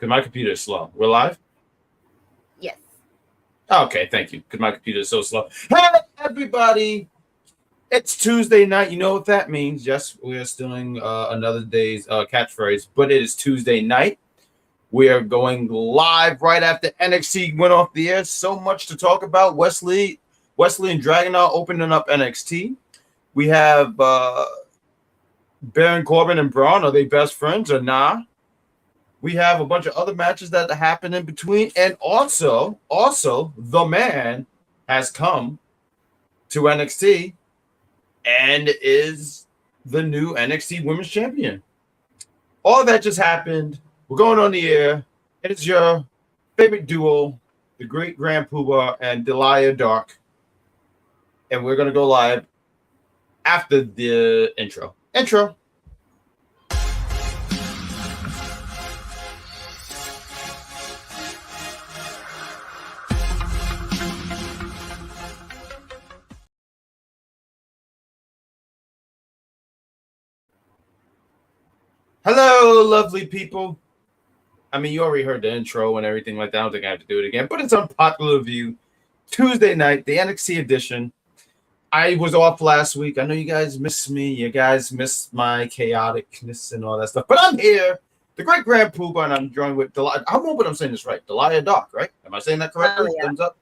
because my computer is slow. We're live? Yes. Okay, thank you, because my computer is so slow. Hey, everybody. It's Tuesday night. You know what that means. Yes, we are stealing another day's catchphrase, but it is Tuesday night. We are going live right after NXT went off the air. So much to talk about. Wesley and Dragunov opening up NXT. We have Baron Corbin and Braun. Are they best friends or nah? We have a bunch of other matches that happen in between. And also, the man has come to NXT and is the new NXT Women's Champion. All that just happened. We're going on the air. It's your favorite duo, the Great Grand Poobah and Delia Dark. And we're going to go live after the intro. Hello, lovely people. I mean, you already heard the intro and everything like that. I don't think I have to do it again, but it's Unpopular Review Tuesday night, the NXT edition. I was off last week. I know you guys missed me. You guys missed my chaoticness and all that stuff, but I'm here, the Great Grand Poobah, and I'm joined with Delia. I hope I'm saying this right. Delia Doc, right? Am I saying that correctly? Oh, yeah. Thumbs up.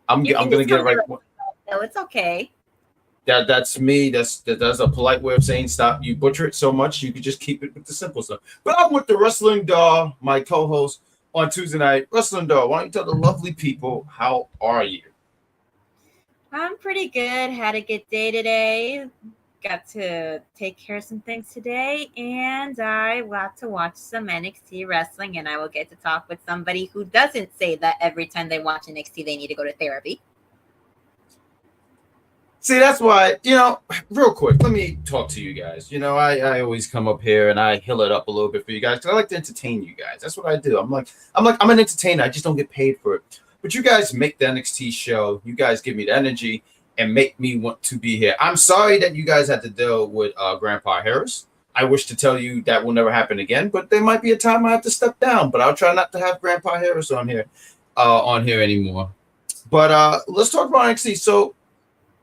I'm going to get it right. No, it's okay. That's me. That's a polite way of saying stop. You butcher it so much, you could just keep it with the simple stuff. But I'm with the Wrestling Doll, my co-host on Tuesday night. Wrestling Doll, why don't you tell the lovely people, how are you? I'm pretty good. Had a good day today. Got to take care of some things today, and I got to watch some NXT wrestling, and I will get to talk with somebody who doesn't say that every time they watch NXT they need to go to therapy. See, that's why, real quick, let me talk to you guys. I always come up here and I hill it up a little bit for you guys because I like to entertain you guys. That's what I do. I'm an entertainer. I just don't get paid for it. But you guys make the NXT show. You guys give me the energy and make me want to be here. I'm sorry that you guys had to deal with Grandpa Harris. I wish to tell you that will never happen again, but there might be a time I have to step down. But I'll try not to have Grandpa Harris on here anymore. But let's talk about NXT. So,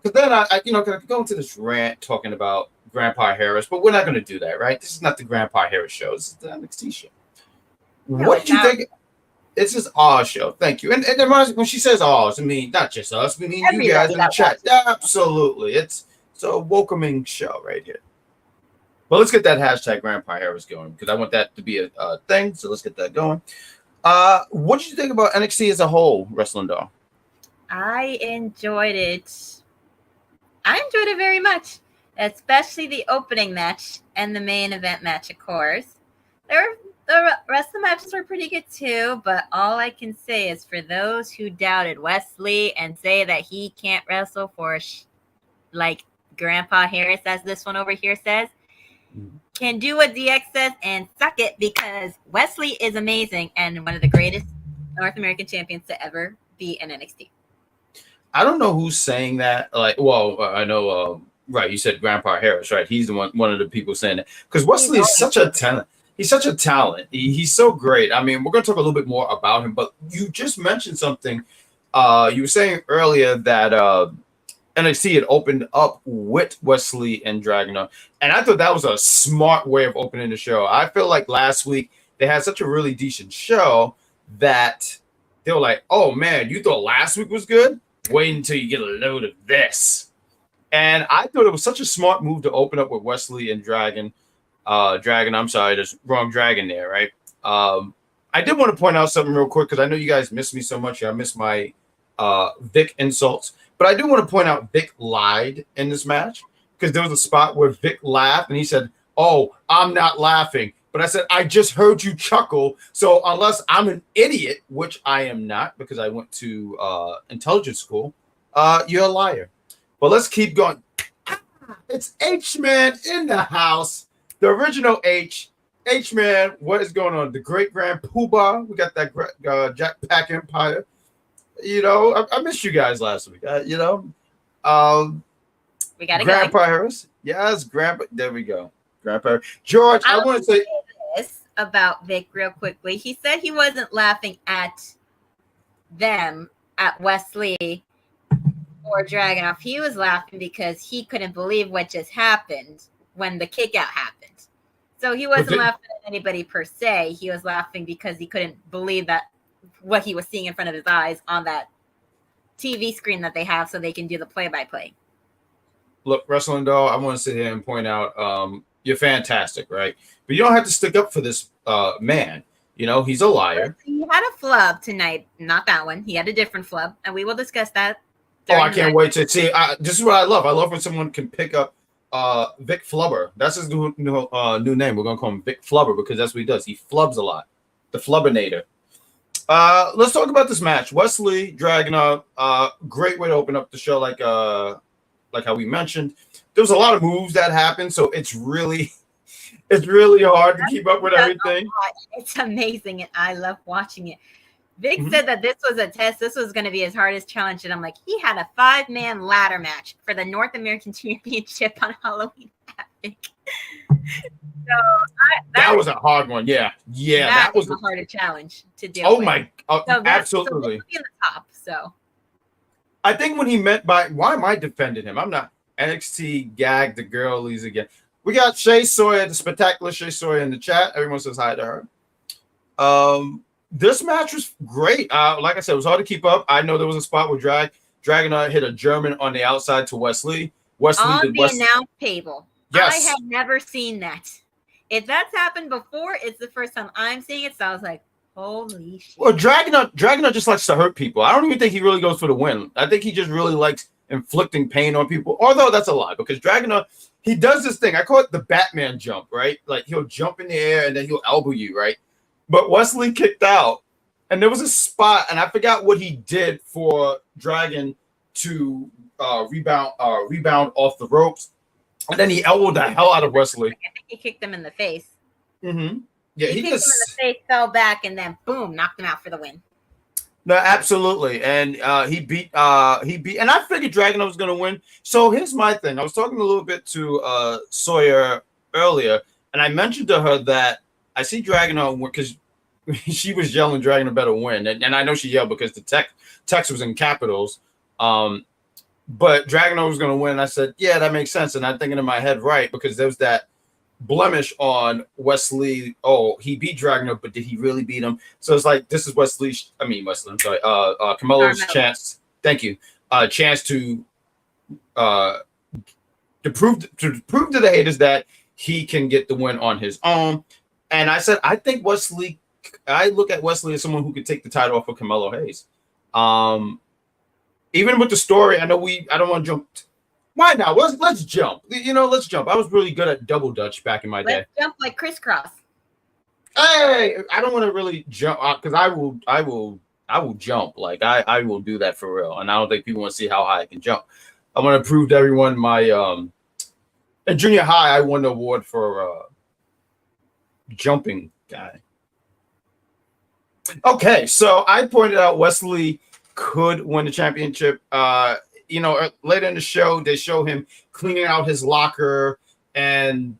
because then I go into this rant talking about Grandpa Harris, but we're not going to do that, right? This is not the Grandpa Harris show. This is the NXT show. No, what did you think? It's just our show. Thank you. And when she says ours, I mean, not just us. We mean you guys in the chat. Absolutely. It's a welcoming show right here. Well, let's get that hashtag Grandpa Harris going because I want that to be a thing. So let's get that going. What did you think about NXT as a whole, Wrestling Doll? I enjoyed it. I enjoyed it very much, especially the opening match and the main event match, of course. The rest of the matches were pretty good too, but all I can say is for those who doubted Wesley and say that he can't wrestle for like Grandpa Harris, as this one over here says, can do what DX says and suck it because Wesley is amazing and one of the greatest North American champions to ever be in NXT. I don't know who's saying that. I know, right, you said Grandpa Harris, right? He's the one of the people saying that. Because Wesley is such a talent. He's such a talent. He's so great. I mean, we're going to talk a little bit more about him, but you just mentioned something. You were saying earlier that NXT had opened up with Wesley and Dragunov, and I thought that was a smart way of opening the show. I feel like last week they had such a really decent show that they were like, oh, man, you thought last week was good? Wait until you get a load of this. And I thought it was such a smart move to open up with Wesley and Dragon. I'm sorry, there's wrong Dragon there, right? I did want to point out something real quick because I know you guys miss me so much. I miss my Vic insults. But I do want to point out Vic lied in this match because there was a spot where Vic laughed and he said, oh, I'm not laughing. But I said, I just heard you chuckle. So unless I'm an idiot, which I am not because I went to intelligence school, you're a liar. But let's keep going. It's H-Man in the house. The original H-Man, what is going on? The Great Grand Poobah. We got that Jack Pack Empire. I missed you guys last week. We got to Grandpa Harris. Yes, Grandpa. There we go. Grandpa. George, I want to say this. about Vic real quickly. He said he wasn't laughing at them, at Wesley or Dragunov. He was laughing because he couldn't believe what just happened when the kick out happened. So he wasn't laughing at anybody per se. He was laughing because he couldn't believe that what he was seeing in front of his eyes on that TV screen that they have so they can do the play-by-play. Look, Wrestling Doll, I want to sit here and point out you're fantastic, right? But you don't have to stick up for this man. You know, he's a liar. He had a flub tonight. Not that one. He had a different flub, and we will discuss that. Oh, I can't wait to see. This is what I love. I love when someone can pick up Vic Flubber. That's his new name. We're going to call him Vic Flubber because that's what he does. He flubs a lot. The Flubbinator. Let's talk about this match. Wesley Dragunov, great way to open up the show, like how we mentioned. There was a lot of moves that happened, so it's really hard to keep up with everything. It's amazing, and I love watching it. Vic said that this was a test. This was going to be his hardest challenge, and I'm like, he had a 5-man ladder match for the North American Championship on Halloween Havoc. That was a hard one. Yeah, that was a harder challenge to do. Absolutely. So in the top. So I think when he meant by why am I defending him? I'm not. NXT gagged the girlies again. We got Shay Sawyer, the spectacular Shay Sawyer in the chat. Everyone says hi to her. This match was great. Like I said, it was hard to keep up. I know there was a spot where Dragunov hit a German on the outside to Wesley. On the announce table. Yes. I had never seen that. If that's happened before, it's the first time I'm seeing it. So I was like, holy shit. Well, Dragunov just likes to hurt people. I don't even think he really goes for the win. I think he just really likes inflicting pain on people. Although that's a lie because Dragunov, he does this thing. I call it the Batman jump, right? Like he'll jump in the air and then he'll elbow you, right? But Wesley kicked out, and there was a spot, and I forgot what he did for Dragon to rebound off the ropes, and then he elbowed the hell out of Wesley. I think he kicked him in the face. Mm-hmm. Yeah, he kicked him in the face, fell back, and then boom, knocked him out for the win. No, absolutely, and he beat, and I figured Dragunov was going to win. So here's my thing: I was talking a little bit to Sawyer earlier, and I mentioned to her that I see Dragunov because she was yelling Dragunov better win, and I know she yelled because the text was in capitals. But Dragunov was going to win. I said, yeah, that makes sense, and I'm thinking in my head, right, because there's that blemish on Wesley. Oh, he beat Dragunov, but did he really beat him? So it's like this is Wesley. I'm sorry. Carmelo's chance. Thank you. Chance to prove to the haters that he can get the win on his own. And I said, I think Wesley. I look at Wesley as someone who could take the title off of Carmelo Hayes. Even with the story, I know I don't want to jump. Why not? Let's jump. Let's jump. I was really good at double dutch back in my day. Let's jump like crisscross. Hey, I don't want to really jump because I will jump. Like I will do that for real. And I don't think people want to see how high I can jump. I want to prove to everyone my in junior high I won the award for jumping guy. Okay, so I pointed out Wesley could win the championship. Later in the show, they show him cleaning out his locker and.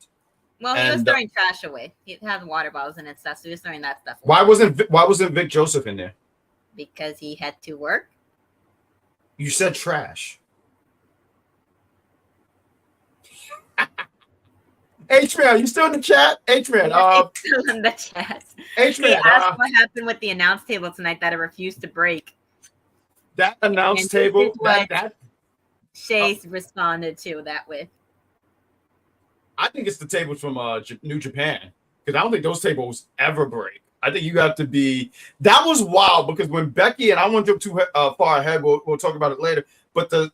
Well, he was throwing trash away. He had water bottles and stuff, so he was throwing that stuff away. Why wasn't Vic Joseph in there? Because he had to work. You said trash. H-Man, you still in the chat? H-Man, still in the chat. H-Man, they asked what happened with the announce table tonight that it refused to break. That announce table, that Shay responded to that with. I think it's the tables from New Japan because I don't think those tables ever break. I think you have to be. That was wild because when Becky and I won't jump too far ahead. We'll talk about it later. But the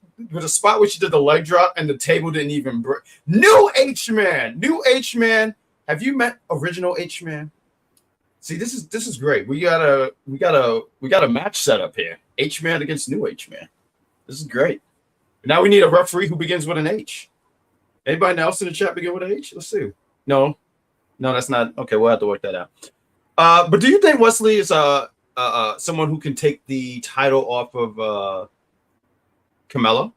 spot where she did the leg drop and the table didn't even break. New H-Man. Have you met original H-Man? See, this is great. We got a match set up here. H-Man against New H-Man. This is great. Now we need a referee who begins with an H. Anybody else in the chat begin with an H? Let's see. No, that's not okay. We'll have to work that out. But do you think Wesley is someone who can take the title off of Carmelo?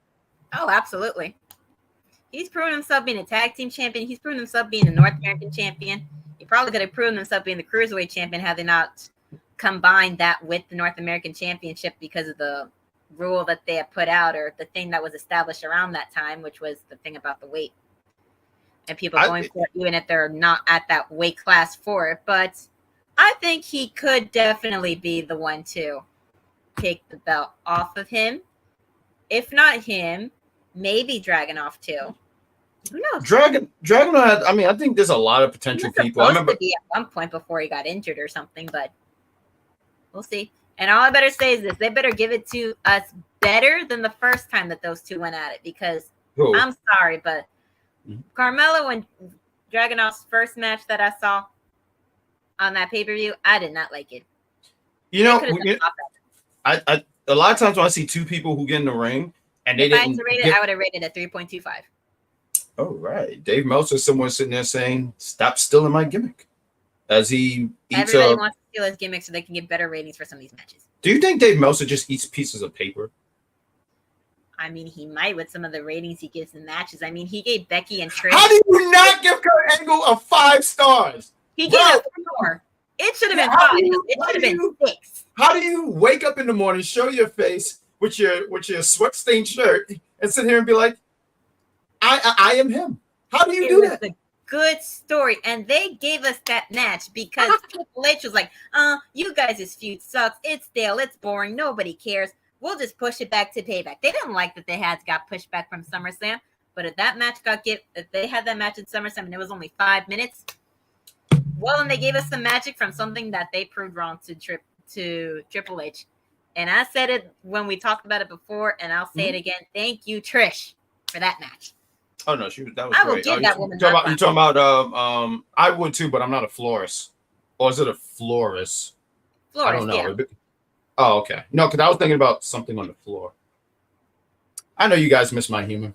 Oh, absolutely. He's proven himself being a tag team champion. He's proven himself being a North American champion. He probably could have proven himself being the Cruiserweight champion had they not combined that with the North American Championship because of the rule that they had put out, or the thing that was established around that time, which was the thing about the weight. And people going for it, even if they're not at that weight class for it. But I think he could definitely be the one to take the belt off of him. If not him, maybe Dragunov too. Who knows? Dragunov. I mean, I think there's a lot of potential people. I remember to be at one point before he got injured or something, but we'll see. And all I better say is this: they better give it to us better than the first time that those two went at it. Because I'm sorry, but Carmelo and Dragunov's first match that I saw on that pay-per-view, I did not like it. You know, I a lot of times when I see two people who get in the ring and they didn't I would have rated it 3.25. Oh, right. Dave Meltzer, someone sitting there saying, "Stop stealing my gimmick," as he eats Everybody wants to steal his gimmick so they can get better ratings for some of these matches. Do you think Dave Meltzer just eats pieces of paper? I mean, he might with some of the ratings he gives in matches. I mean, he gave Becky and Trish. How do you not give Kurt Angle a 5 stars? He gave it 4. It should have been 5. It should have been 6. How do you wake up in the morning, show your face with your sweat-stained shirt, and sit here and be like, I am him? How do you do that? A good story, and they gave us that match because Triple H was like, you guys' feud sucks. It's stale. It's boring. Nobody cares. We'll just push it back to Payback. They didn't like that they got pushed back from SummerSlam, but if that match if they had that match at SummerSlam and it was only 5 minutes, well, and they gave us some magic from something that they proved wrong to Triple H. And I said it when we talked about it before, and I'll say it again. Thank you, Trish, for that match. Oh no, that was I great. will give that woman. You talking about I would too, but I'm not a florist. Or is it a florist? Florist, I don't know. yeah. Oh, okay. No, because I was thinking about something on the floor. I know you guys miss my humor.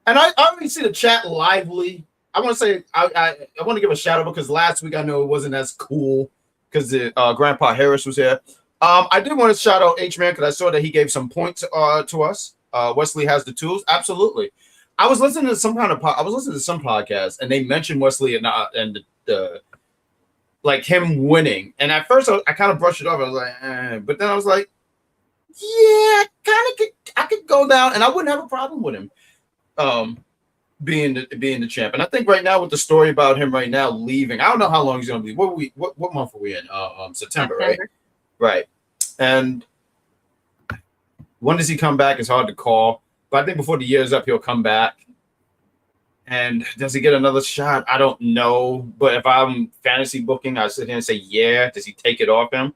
And I already see the chat lively. I want to say I want to give a shout out because last week I know it wasn't as cool because Grandpa Harris was here. I did want to shout out H-Man because I saw that he gave some points to us. Wesley has the tools. Absolutely. I was listening to some podcast and they mentioned Wesley and the like him winning. And at first I kind of brushed it off. I was like, but then I was like, yeah, I could go down and I wouldn't have a problem with him being the champ. And I think right now with the story about him right now leaving, I don't know how long he's gonna be. What month are we in? September, right? Right. And when does he come back? It's hard to call. But I think before the year's up, he'll come back. And does he get another shot? I don't know. But if I'm fantasy booking, I sit here and say, yeah. Does he take it off him?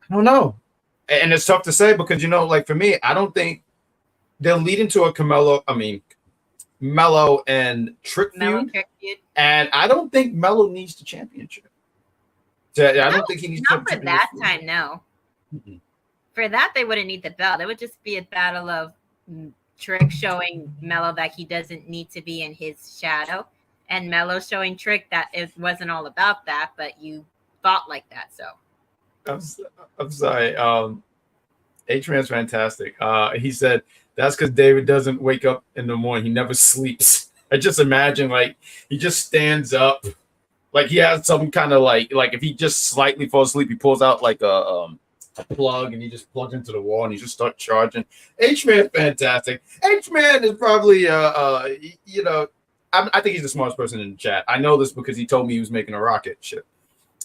I don't know. And it's tough to say because, like for me, I don't think they'll lead into a Mello and Trick feud. And I don't think Mello needs the championship. I don't think he needs not for that time, no. Mm-hmm. For that, they wouldn't need the belt. It would just be a battle of Trick showing Mello that he doesn't need to be in his shadow, and Mello showing Trick that it wasn't all about that, but you thought like that. So I'm sorry. H-Man's fantastic. He said that's because David doesn't wake up in the morning. He never sleeps. I just imagine like he just stands up, like he has some kind of like if he just slightly falls asleep, he pulls out like a plug and he just plugs into the wall and he just starts charging. H-Man's fantastic. H-Man is probably I think he's the smartest person in the chat. I know this because he told me he was making a rocket ship.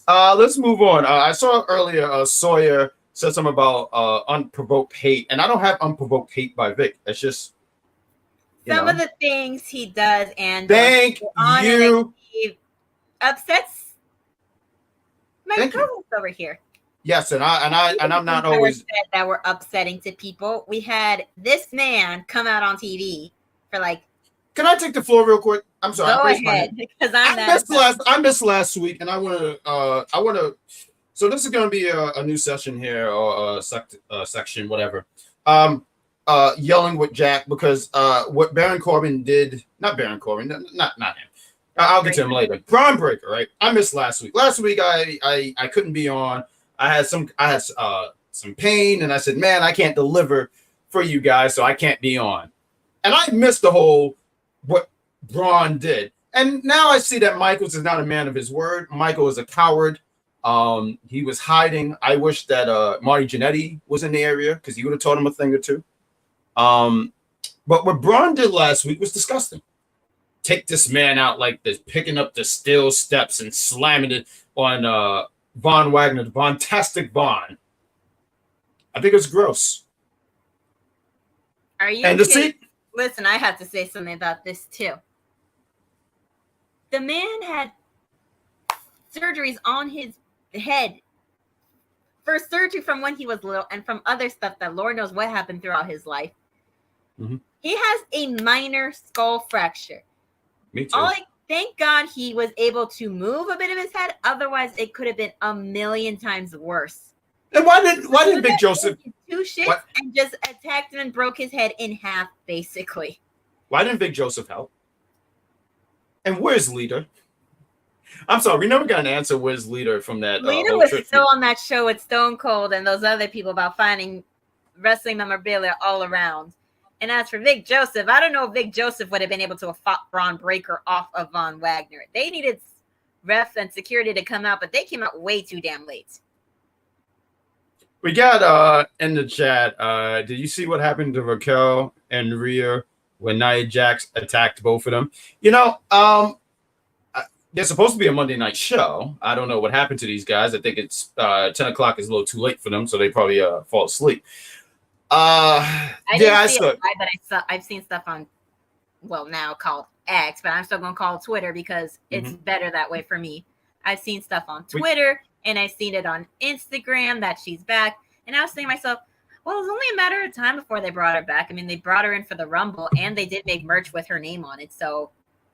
Let's move on. I saw earlier Sawyer said something about unprovoked hate, and I don't have unprovoked hate by Vic. It's just some of the things he does, and thank you. He upsets my co-host over here. Yes, and I'm not always that were upsetting to people. We had this man come out on TV for like. Can I take the floor real quick? I'm sorry. Go ahead, because I missed last week, and I want to. So this is going to be a new session here, or a section, whatever. Yelling with Jack because what Baron Corbin did, not Baron Corbin, not him. I'll get to him later. Braun Breaker, right? I missed last week. Last week I couldn't be on. I had some pain, and I said, man, I can't deliver for you guys, so I can't be on. And I missed the whole what Braun did. And now I see that Michaels is not a man of his word. Michael is a coward. He was hiding. I wish that Marty Jannetty was in the area because he would have taught him a thing or two. But what Braun did last week was disgusting. Take this man out like this, picking up the steel steps and slamming it on Von Wagner, Von-tastic Von. I think it's gross. Are you and kidding? Listen, I have to say something about this too. The man had surgeries on his head for surgery from when he was little and from other stuff that Lord knows what happened throughout his life. Mm-hmm. He has a minor skull fracture. Me too. Thank God he was able to move a bit of his head. Otherwise, it could have been a million times worse. And why did Big Joseph two shits and just attacked him and broke his head in half, basically? Why didn't Big Joseph help? And where's Lita? I'm sorry, we never got an answer. Where's Lita from that? Lita was still on that show with Stone Cold and those other people about finding wrestling memorabilia all around. And as for Vic Joseph, I don't know if Vic Joseph would have been able to have fought Braun Breaker off of Von Wagner. They needed ref and security to come out, but they came out way too damn late. We got in the chat, did you see what happened to Raquel and Rhea when Nia Jax attacked both of them? You know, they're supposed to be a Monday night show. I don't know what happened to these guys. I think it's 10 o'clock is a little too late for them, so they probably fall asleep. I saw it, but I've seen stuff on, well, now called X, but I'm still going to call it Twitter because it's better that way for me. I've seen stuff on Twitter and I've seen it on Instagram that she's back. And I was saying to myself, well, it was only a matter of time before they brought her back. I mean, they brought her in for the Rumble and they did make merch with her name on it. So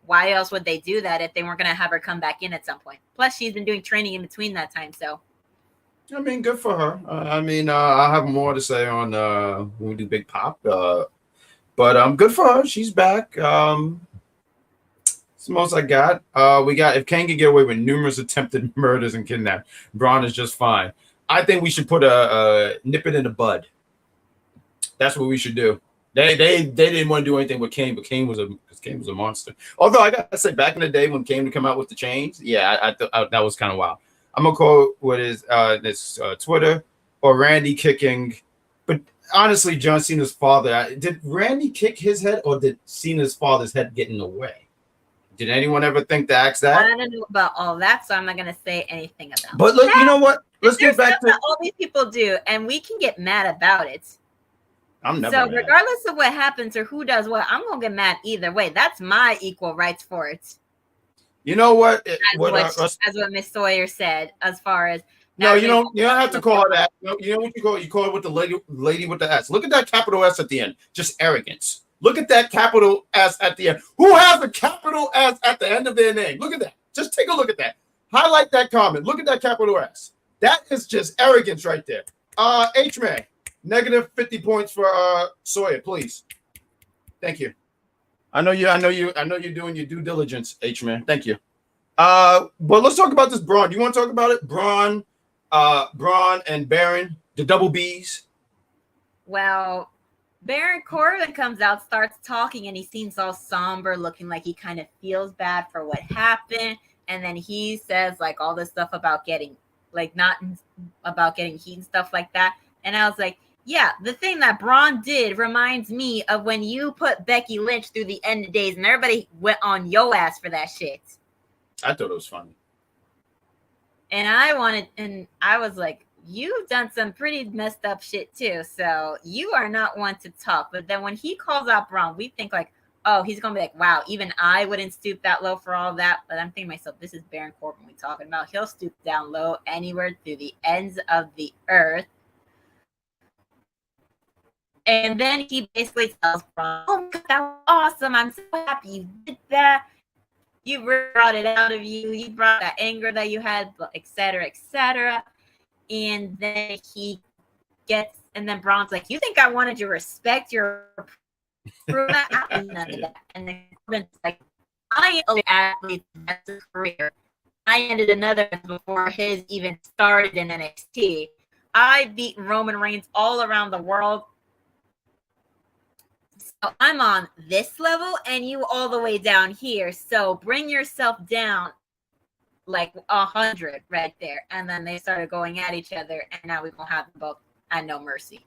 why else would they do that if they weren't going to have her come back in at some point? Plus, she's been doing training in between that time. So, I mean, good for her. I'll have more to say on when we do Big Pop. But good for her. She's back. It's the most I got. We got if Kane can get away with numerous attempted murders and kidnapping, Braun is just fine. I think we should put a nip it in the bud. That's what we should do. They didn't want to do anything with Kane, but Kane was a monster. Although I gotta say, back in the day when Kane would come out with the chains, yeah, I thought that was kind of wild. I'm gonna call what is this Twitter or Randy kicking, but honestly, John Cena's father. Did Randy kick his head, or did Cena's father's head get in the way? Did anyone ever think to ask that? I don't know about all that, so I'm not gonna say anything about. But look, you know what? Let's get back to all these people do, and we can get mad about it. I'm never so mad. Regardless of what happens or who does what, I'm gonna get mad either way. That's my equal rights for it. You know what? As what Miss Sawyer said, as far as no, you don't have to call it that. You know what you call it? You call it with the lady with the S. Look at that capital S at the end. Just arrogance. Look at that capital S at the end. Who has a capital S at the end of their name? Look at that. Just take a look at that. Highlight that comment. Look at that capital S. That is just arrogance right there. H-Man, negative 50 points for Sawyer, please. Thank you. I know you're doing your due diligence, H-Man. Thank you. But let's talk about this Braun. You want to talk about it? Braun and Baron, the double Bs. Well, Baron Corbin comes out, starts talking, and he seems all somber, looking like he kind of feels bad for what happened. And then he says like all this stuff about getting not about getting heat and stuff like that. And I was like, yeah, the thing that Braun did reminds me of when you put Becky Lynch through the end of days and everybody went on yo ass for that shit. I thought it was funny. And I was like, you've done some pretty messed up shit too. So you are not one to talk. But then when he calls out Braun, we think like, oh, he's going to be like, wow, even I wouldn't stoop that low for all that. But I'm thinking to myself, this is Baron Corbin we're talking about. He'll stoop down low anywhere through the ends of the earth. And then he basically tells Braun, oh, that was awesome. I'm so happy you did that. You brought it out of you. You brought that anger that you had, et cetera, et cetera. And then and then Braun's like, you think I wanted you to respect your none of that. And then Corbin's like, I am an athlete, that's his career. I ended another before his even started in NXT. I beat Roman Reigns all around the world. So I'm on this level and you all the way down here. So bring yourself down like 100 right there. And then they started going at each other, and now we won't have them both at No Mercy.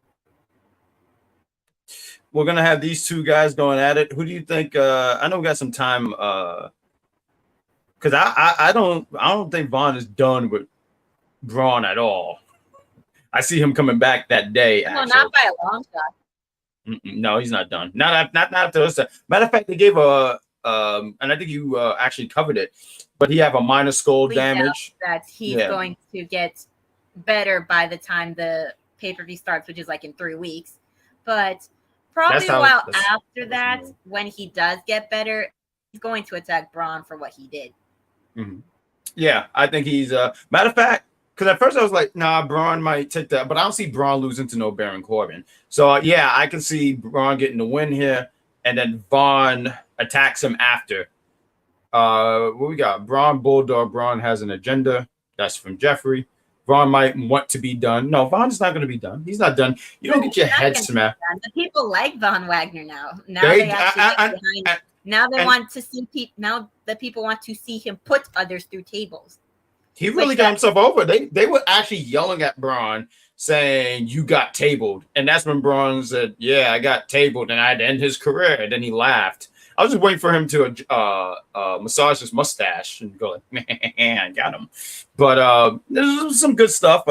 We're gonna have these two guys going at it. Who do you think? I know we got some time. Because I don't think Vaughn is done with Braun at all. I see him coming back that day. No, not by a long shot. No, he's not done. Not after this. Matter of fact, they gave a and I think you actually covered it, but he have a minor skull damage. That he's going to get better by the time the pay-per-view starts, which is like in 3 weeks. But probably after that, when he does get better, he's going to attack Braun for what he did. Mm-hmm. Yeah, I think he's matter of fact, because at first I was like, nah, Braun might take that, but I don't see Braun losing to no Baron Corbin. So yeah, I can see Braun getting the win here, and then Vaughn attacks him after. What we got? Braun Bulldog. Braun has an agenda. That's from Jeffrey. Braun might want to be done. No, Vaughn's not going to be done. He's not done. You don't get your head smacked. The people like Von Wagner now. Now they want to see now the people want to see him put others through tables. He really got himself over. They were actually yelling at Braun, saying, "You got tabled," and that's when Braun said, "Yeah, I got tabled, and I had to end his career." And then he laughed. I was just waiting for him to massage his mustache and go like, "Man, I got him." But there's some good stuff.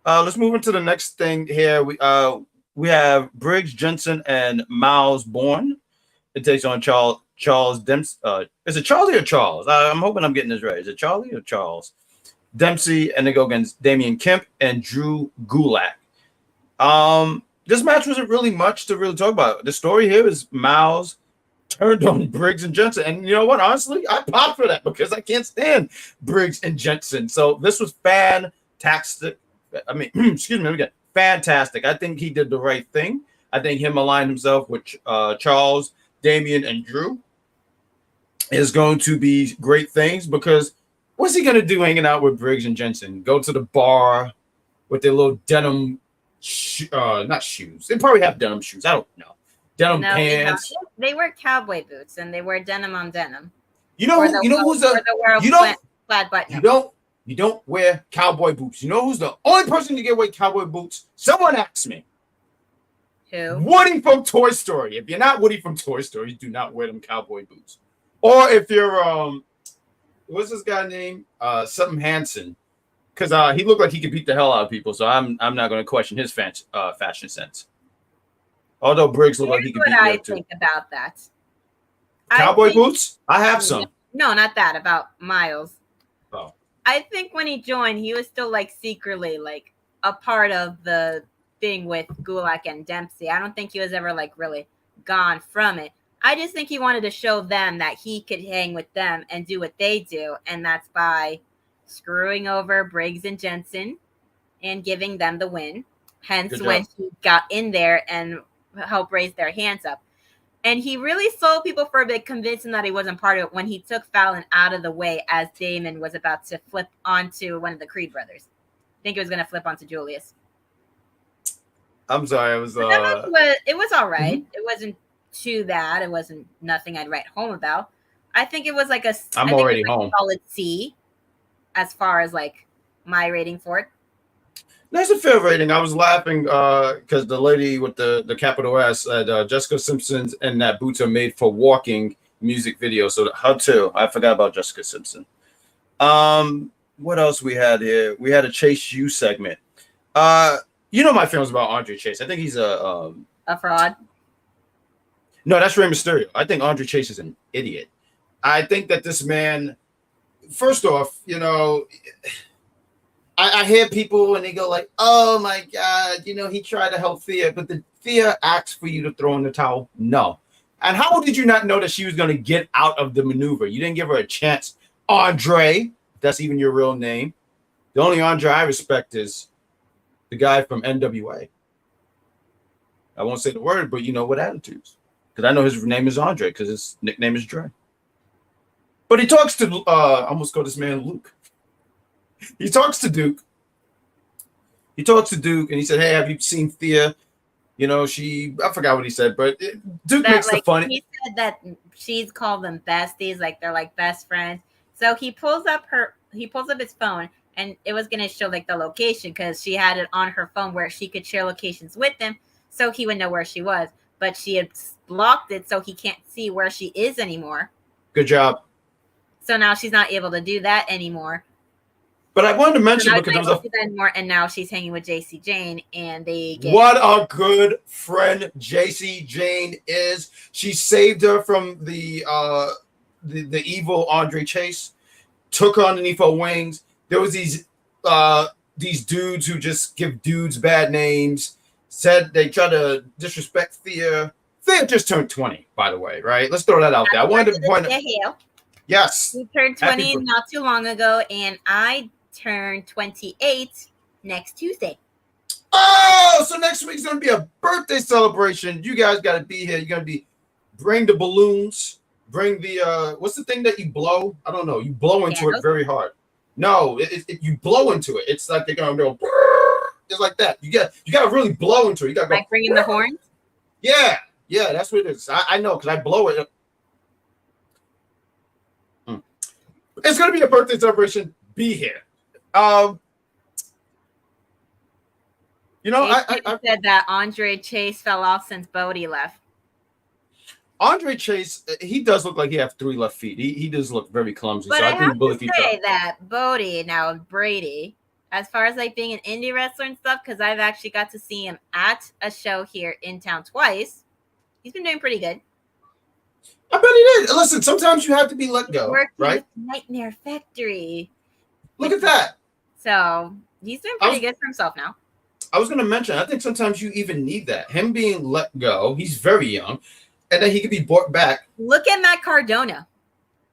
Let's move into the next thing here. We have Briggs Jensen and Miles Bourne. It takes on Charles Dempsey. Is it Charlie or Charles? I'm hoping I'm getting this right. Is it Charlie or Charles Dempsey? And they go against Damian Kemp and Drew Gulak. This match wasn't really much to really talk about. The story here is Miles turned on Briggs and Jensen. And you know what? Honestly, I popped for that because I can't stand Briggs and Jensen. So this was fantastic. I mean, excuse me, again, fantastic. I think he did the right thing. I think him aligned himself with Charles, Damian, and Drew is going to be great things because what's he going to do hanging out with Briggs and Jensen? Go to the bar with their little denim not shoes. They probably have denim shoes. I don't know. Denim pants. They wear cowboy boots and they wear denim on denim. You don't wear cowboy boots. You know who's the only person to get wear cowboy boots? Someone asked me. Who? Woody from Toy Story. If you're not Woody from Toy Story, do not wear them cowboy boots. Or if you're what's this guy name? Something Hansen. Because he looked like he could beat the hell out of people, so I'm not going to question his fashion sense. Although Briggs looked like he could beat them too. What I think about that. Cowboy boots? I have some. No, not that. About Miles. Oh. I think when he joined, he was still like secretly like a part of the thing with Gulak and Dempsey. I don't think he was ever like really gone from it. I just think he wanted to show them that he could hang with them and do what they do, and that's by screwing over Briggs and Jensen and giving them the win. Hence when he got in there and helped raise their hands up. And he really sold people for a bit, convincing that he wasn't part of it when he took Fallon out of the way as Damon was about to flip onto one of the Creed brothers. I think he was going to flip onto Julius. I'm sorry. It was all right. Mm-hmm. It wasn't too bad. It wasn't nothing I'd write home about. I think it was like I'm already home. Solid C. As far as like my rating for it, that's a fair rating. I was laughing because the lady with the capital S said Jessica Simpson's and that boots are made for walking music video. So her too. I forgot about Jessica Simpson. What else we had here? We had a Chase U segment. You know my feelings about Andre Chase. I think he's a fraud. No, that's Rey Mysterio. I think Andre Chase is an idiot. I think that this man. First off, you know, I hear people and they go like, "Oh my God, you know, he tried to help Thea, but the Thea asked for you to throw in the towel." No. And how did you not know that she was going to get out of the maneuver? You didn't give her a chance. Andre, if that's even your real name. The only Andre I respect is the guy from NWA. I won't say the word, but you know what attitudes. Because I know his name is Andre because his nickname is Dre. But he talks to, I almost called this man Luke. He talks to Duke. And he said, "Hey, have you seen Thea?" You know, I forgot what he said, but Duke That makes the like funny. he said that she's called them besties, like they're like best friends. So he pulls up his phone, and it was gonna show like the location because she had it on her phone where she could share locations with him, so he would know where she was. But she had blocked it, so he can't see where she is anymore. Good job. So now she's not able to do that anymore. But I wanted to mention So because it was a anymore, and now she's hanging with JC Jane, and they get what a good friend JC Jane is. She saved her from the evil Andre Chase, took her underneath her wings. There was these dudes who just give dudes bad names. Said they try to disrespect Thea. Thea just turned 20, by the way, right? Let's throw that out there. I wanted to point out. Yes. We turned 20 not too long ago, and I turned 28 next Tuesday. Oh, so next week's going to be a birthday celebration. You guys got to be here. You're going to bring the balloons, bring the, what's the thing that you blow? I don't know. You blow into it very hard. No, you blow into it. It's like they're going to go, just like that. You got to really blow into it. You got to go. Like bringing the horns? Yeah. Yeah, that's what it is. I know because I blow it. It's going to be a birthday celebration. Be here. You know, I said that Andre Chase fell off since Bodie left. Andre Chase, he does look like he has 3 left feet. He does look very clumsy. But so I have to say that Bodie, now Brady, as far as like being an indie wrestler and stuff, because I've actually got to see him at a show here in town twice. He's been doing pretty good. I bet he did. Listen, sometimes you have to be let go, right? Nightmare Factory. Look at that. So he's doing pretty good for himself now. I was going to mention, I think sometimes you even need that. Him being let go, he's very young, and then he could be brought back. Look at Matt Cardona.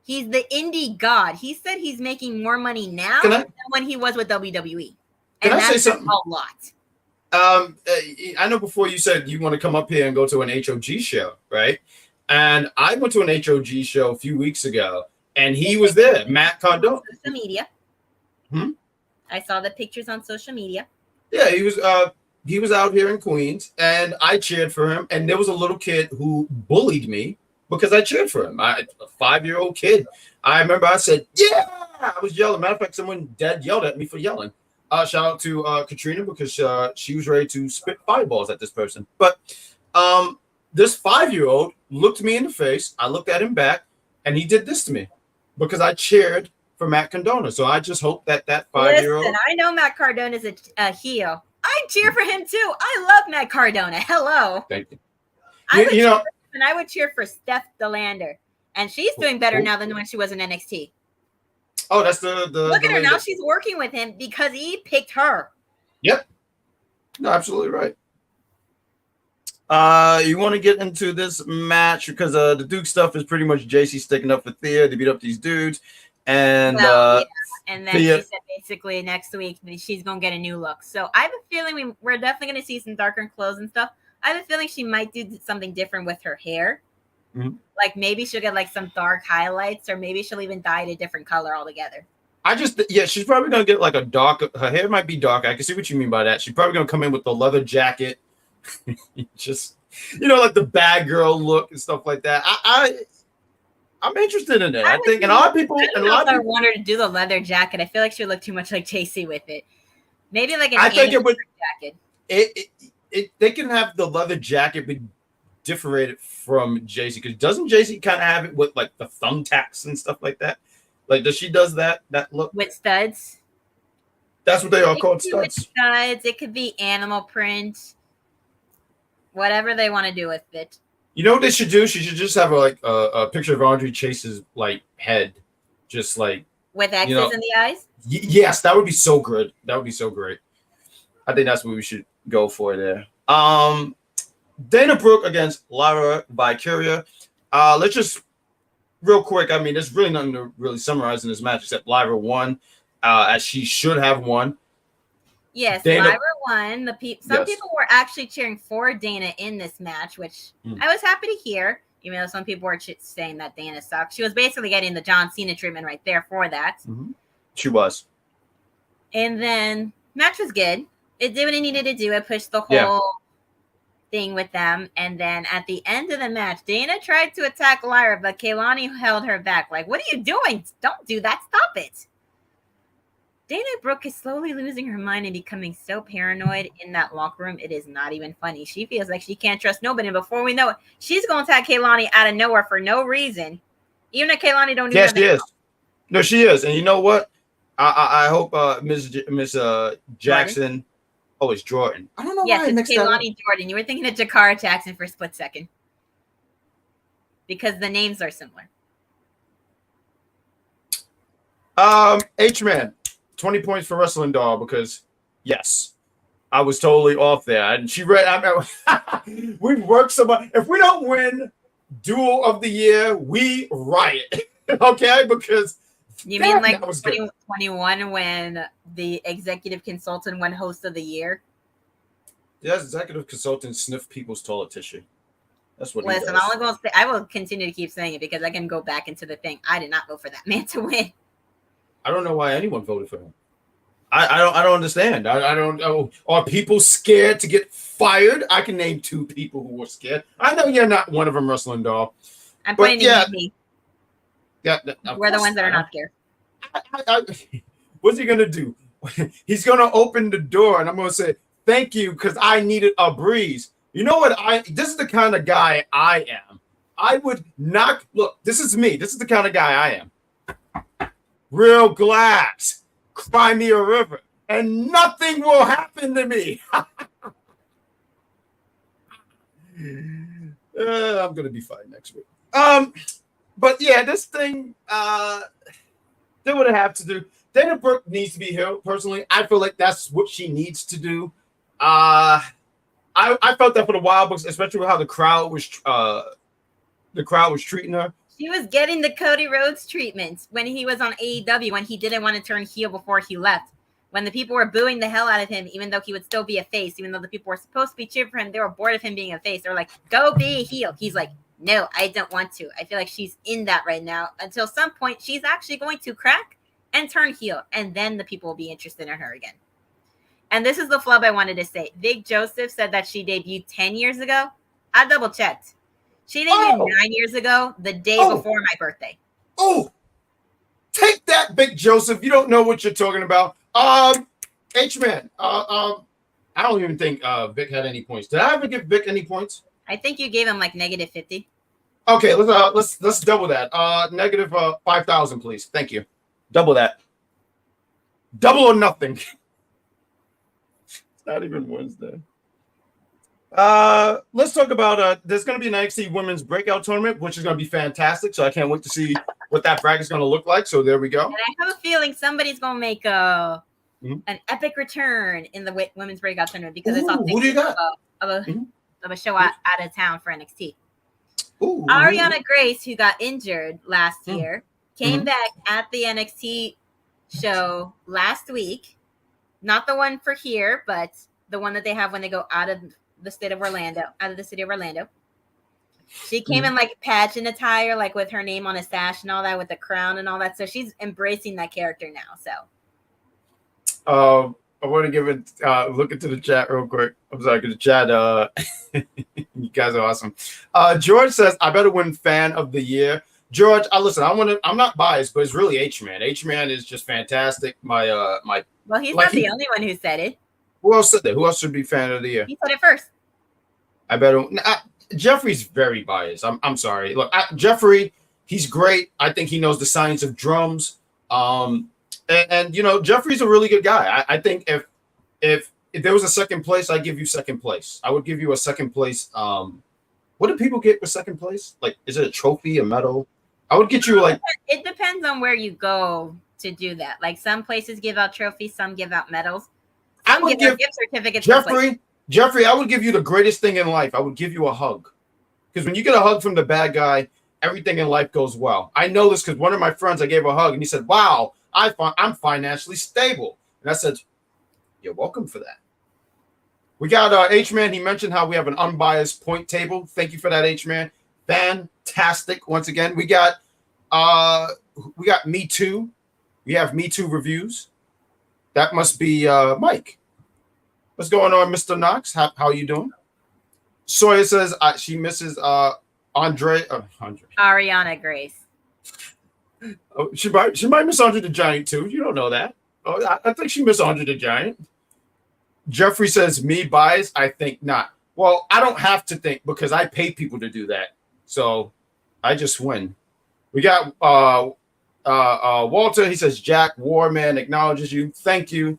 He's the indie god. He said he's making more money now than when he was with WWE. And can I say something? A lot. I know before you said you want to come up here and go to an HOG show, right? And I went to an HOG show a few weeks ago, and he was there, Matt Cardona. Social media. I saw the pictures on social media. Yeah, he was out here in Queens, and I cheered for him. And there was a little kid who bullied me because I cheered for him. A 5-year-old kid. I remember I said, "Yeah!" I was yelling. Matter of fact, someone dead yelled at me for yelling. Shout out to Katrina because she was ready to spit fireballs at this person. But this 5-year-old looked me in the face. I looked at him back, and he did this to me because I cheered for Matt Cardona. So I just hope that 5-year-old. Listen, I know Matt Cardona is a heel. I cheer for him too. I love Matt Cardona. Hello. Thank you. I would cheer for Steph DeLander, and she's doing better now than when she was in NXT. Oh, that's the look at her now. She's working with him because he picked her. Yep. No, absolutely right. You want to get into this match because the Duke stuff is pretty much JC sticking up for Thea to beat up these dudes. And and then she said basically next week she's gonna get a new look. So I have a feeling we're definitely gonna see some darker clothes and stuff. I have a feeling she might do something different with her hair. Mm-hmm. Like maybe she'll get like some dark highlights, or maybe she'll even dye it a different color altogether. She's probably gonna get like a dark. Her hair might be dark. I can see what you mean by that. She's probably gonna come in with the leather jacket, just like the bad girl look and stuff like that. I'm interested in it. I think, and a lot of people, I want her to do the leather jacket. I feel like she would look too much like JC with it. Maybe like I think it would. Jacket. They can have the leather jacket be differentiated from JC because doesn't JC kind of have it with like the thumbtacks and stuff like that? Like, does she does that look with studs? That's what they are called, studs. Studs. It could be animal print. Whatever they want to do with it. You know what they should do? She should just have a picture of Andre Chase's like head, just like with X's in the eyes. Yes, that would be so good. That would be so great. I think that's what we should go for there. Dana Brooke against Lyra Valkyria. Let's just real quick. I mean, there's really nothing to really summarize in this match except Lyra won, as she should have won. Yes, Lyra won. Some people were actually cheering for Dana in this match, which I was happy to hear, even though some people were saying that Dana sucked. She was basically getting the John Cena treatment right there for that. Mm-hmm. She was. And then match was good. It did what it needed to do. It pushed the whole thing with them. And then at the end of the match, Dana tried to attack Lyra, but Kaylani held her back. Like, what are you doing? Don't do that. Stop it. Dana Brooke is slowly losing her mind and becoming so paranoid in that locker room. It is not even funny. She feels like she can't trust nobody. And before we know it, she's going to attack Kaylani out of nowhere for no reason. Even if Kaylani don't do nothing. Yes, she is. No, she is. And you know what? I hope Miss Jackson. Jordan? Oh, it's Jordan. I don't know yes, why I mixed it's that up. Kaylani Jordan. You were thinking of Jakara Jackson for a split second. Because the names are similar. H-Man. 20 points for Wrestling Doll because, yes, I was totally off there. And she read, we worked so much. If we don't win Duel of the Year, we riot. Okay? Because you mean like 2021 when the executive consultant won Host of the Year? Yes, executive consultant sniff people's toilet tissue. That's what Listen, I will continue to keep saying it because I can go back into the thing. I did not vote for that man to win. I don't know why anyone voted for him. I don't understand. I don't know. Are people scared to get fired? I can name 2 people who were scared. I know you're not one of them, Wrestling Doll. I'm pointing to me. Yeah, we're the ones that are not scared. What's he gonna do? He's gonna open the door, and I'm gonna say thank you because I needed a breeze. You know what? This is the kind of guy I am. I would not look. This is me. This is the kind of guy I am. Real glass, cry me a river, and nothing will happen to me. I'm gonna be fine next week. But yeah, this thing, they would have to do. Dana Brooke needs to be here. Personally, I feel like that's what she needs to do. I felt that for a while, especially with how the crowd was treating her. She was getting the Cody Rhodes treatment when he was on AEW, when he didn't want to turn heel before he left. When the people were booing the hell out of him, even though he would still be a face, even though the people were supposed to be cheering for him, they were bored of him being a face. They were like, go be a heel. He's like, no, I don't want to. I feel like she's in that right now. Until some point, she's actually going to crack and turn heel, and then the people will be interested in her again. And this is the flub I wanted to say. Vic Joseph said that she debuted 10 years ago. I double checked. She debuted 9 years ago, the day before my birthday. Oh, take that, Vic Joseph. You don't know what you're talking about. H-Man. I don't even think Vic had any points. Did I ever give Vic any points? I think you gave him like negative 50. Okay, let's double that. Negative 5,000, please. Thank you. Double that. Double or nothing. It's not even Wednesday. Let's talk about there's going to be an NXT Women's Breakout Tournament, which is going to be fantastic. So I can't wait to see what that bracket is going to look like. So there we go. And I have a feeling somebody's going to make an epic return in the Women's Breakout Tournament because it's who do you got? Of a show out of town for NXT. Ariana Grace, who got injured last year, came back at the NXT show last week. Not the one for here, but the one that they have when they go out of the city of Orlando. She came in like pageant attire, like with her name on a sash and all that, with the crown and all that. So she's embracing that character now. So I want to give it look into the chat real quick. I'm sorry, because the chat you guys are awesome. George says I better win fan of the year. George, listen, I'm not biased, but it's really H-Man. H-Man is just fantastic. Well, he's not the only one who said it. Who else said that? Who else should be fan of the year? He said it first. I better. Jeffrey's very biased. I'm sorry. Look, Jeffrey, he's great. I think he knows the science of drums. And you know, Jeffrey's a really good guy. I think if there was a second place, I'd give you second place. I would give you a second place. What do people get for second place? Like, is it a trophy, a medal? I would get you like. It depends on where you go to do that. Like some places give out trophies, some give out medals. I would give gift certificates. Jeffrey, I would give you the greatest thing in life. I would give you a hug. Because when you get a hug from the bad guy, everything in life goes well. I know this because one of my friends, I gave a hug and he said, wow, I'm financially stable. And I said, you're welcome for that. We got H-Man. He mentioned how we have an unbiased point table. Thank you for that, H-Man. Fantastic. Once again, we got Me Too. We have Me Too reviews. That must be Mike. What's going on, Mr. Knox? How are you doing? Sawyer says she misses Andre. Ariana Grace. Oh, she might miss Andre the Giant too. You don't know that. Oh, I think she missed Andre the Giant. Jeffrey says me bias. I think not. Well, I don't have to think because I pay people to do that. So I just win. We got Walter. He says Jack Warman acknowledges you. Thank you.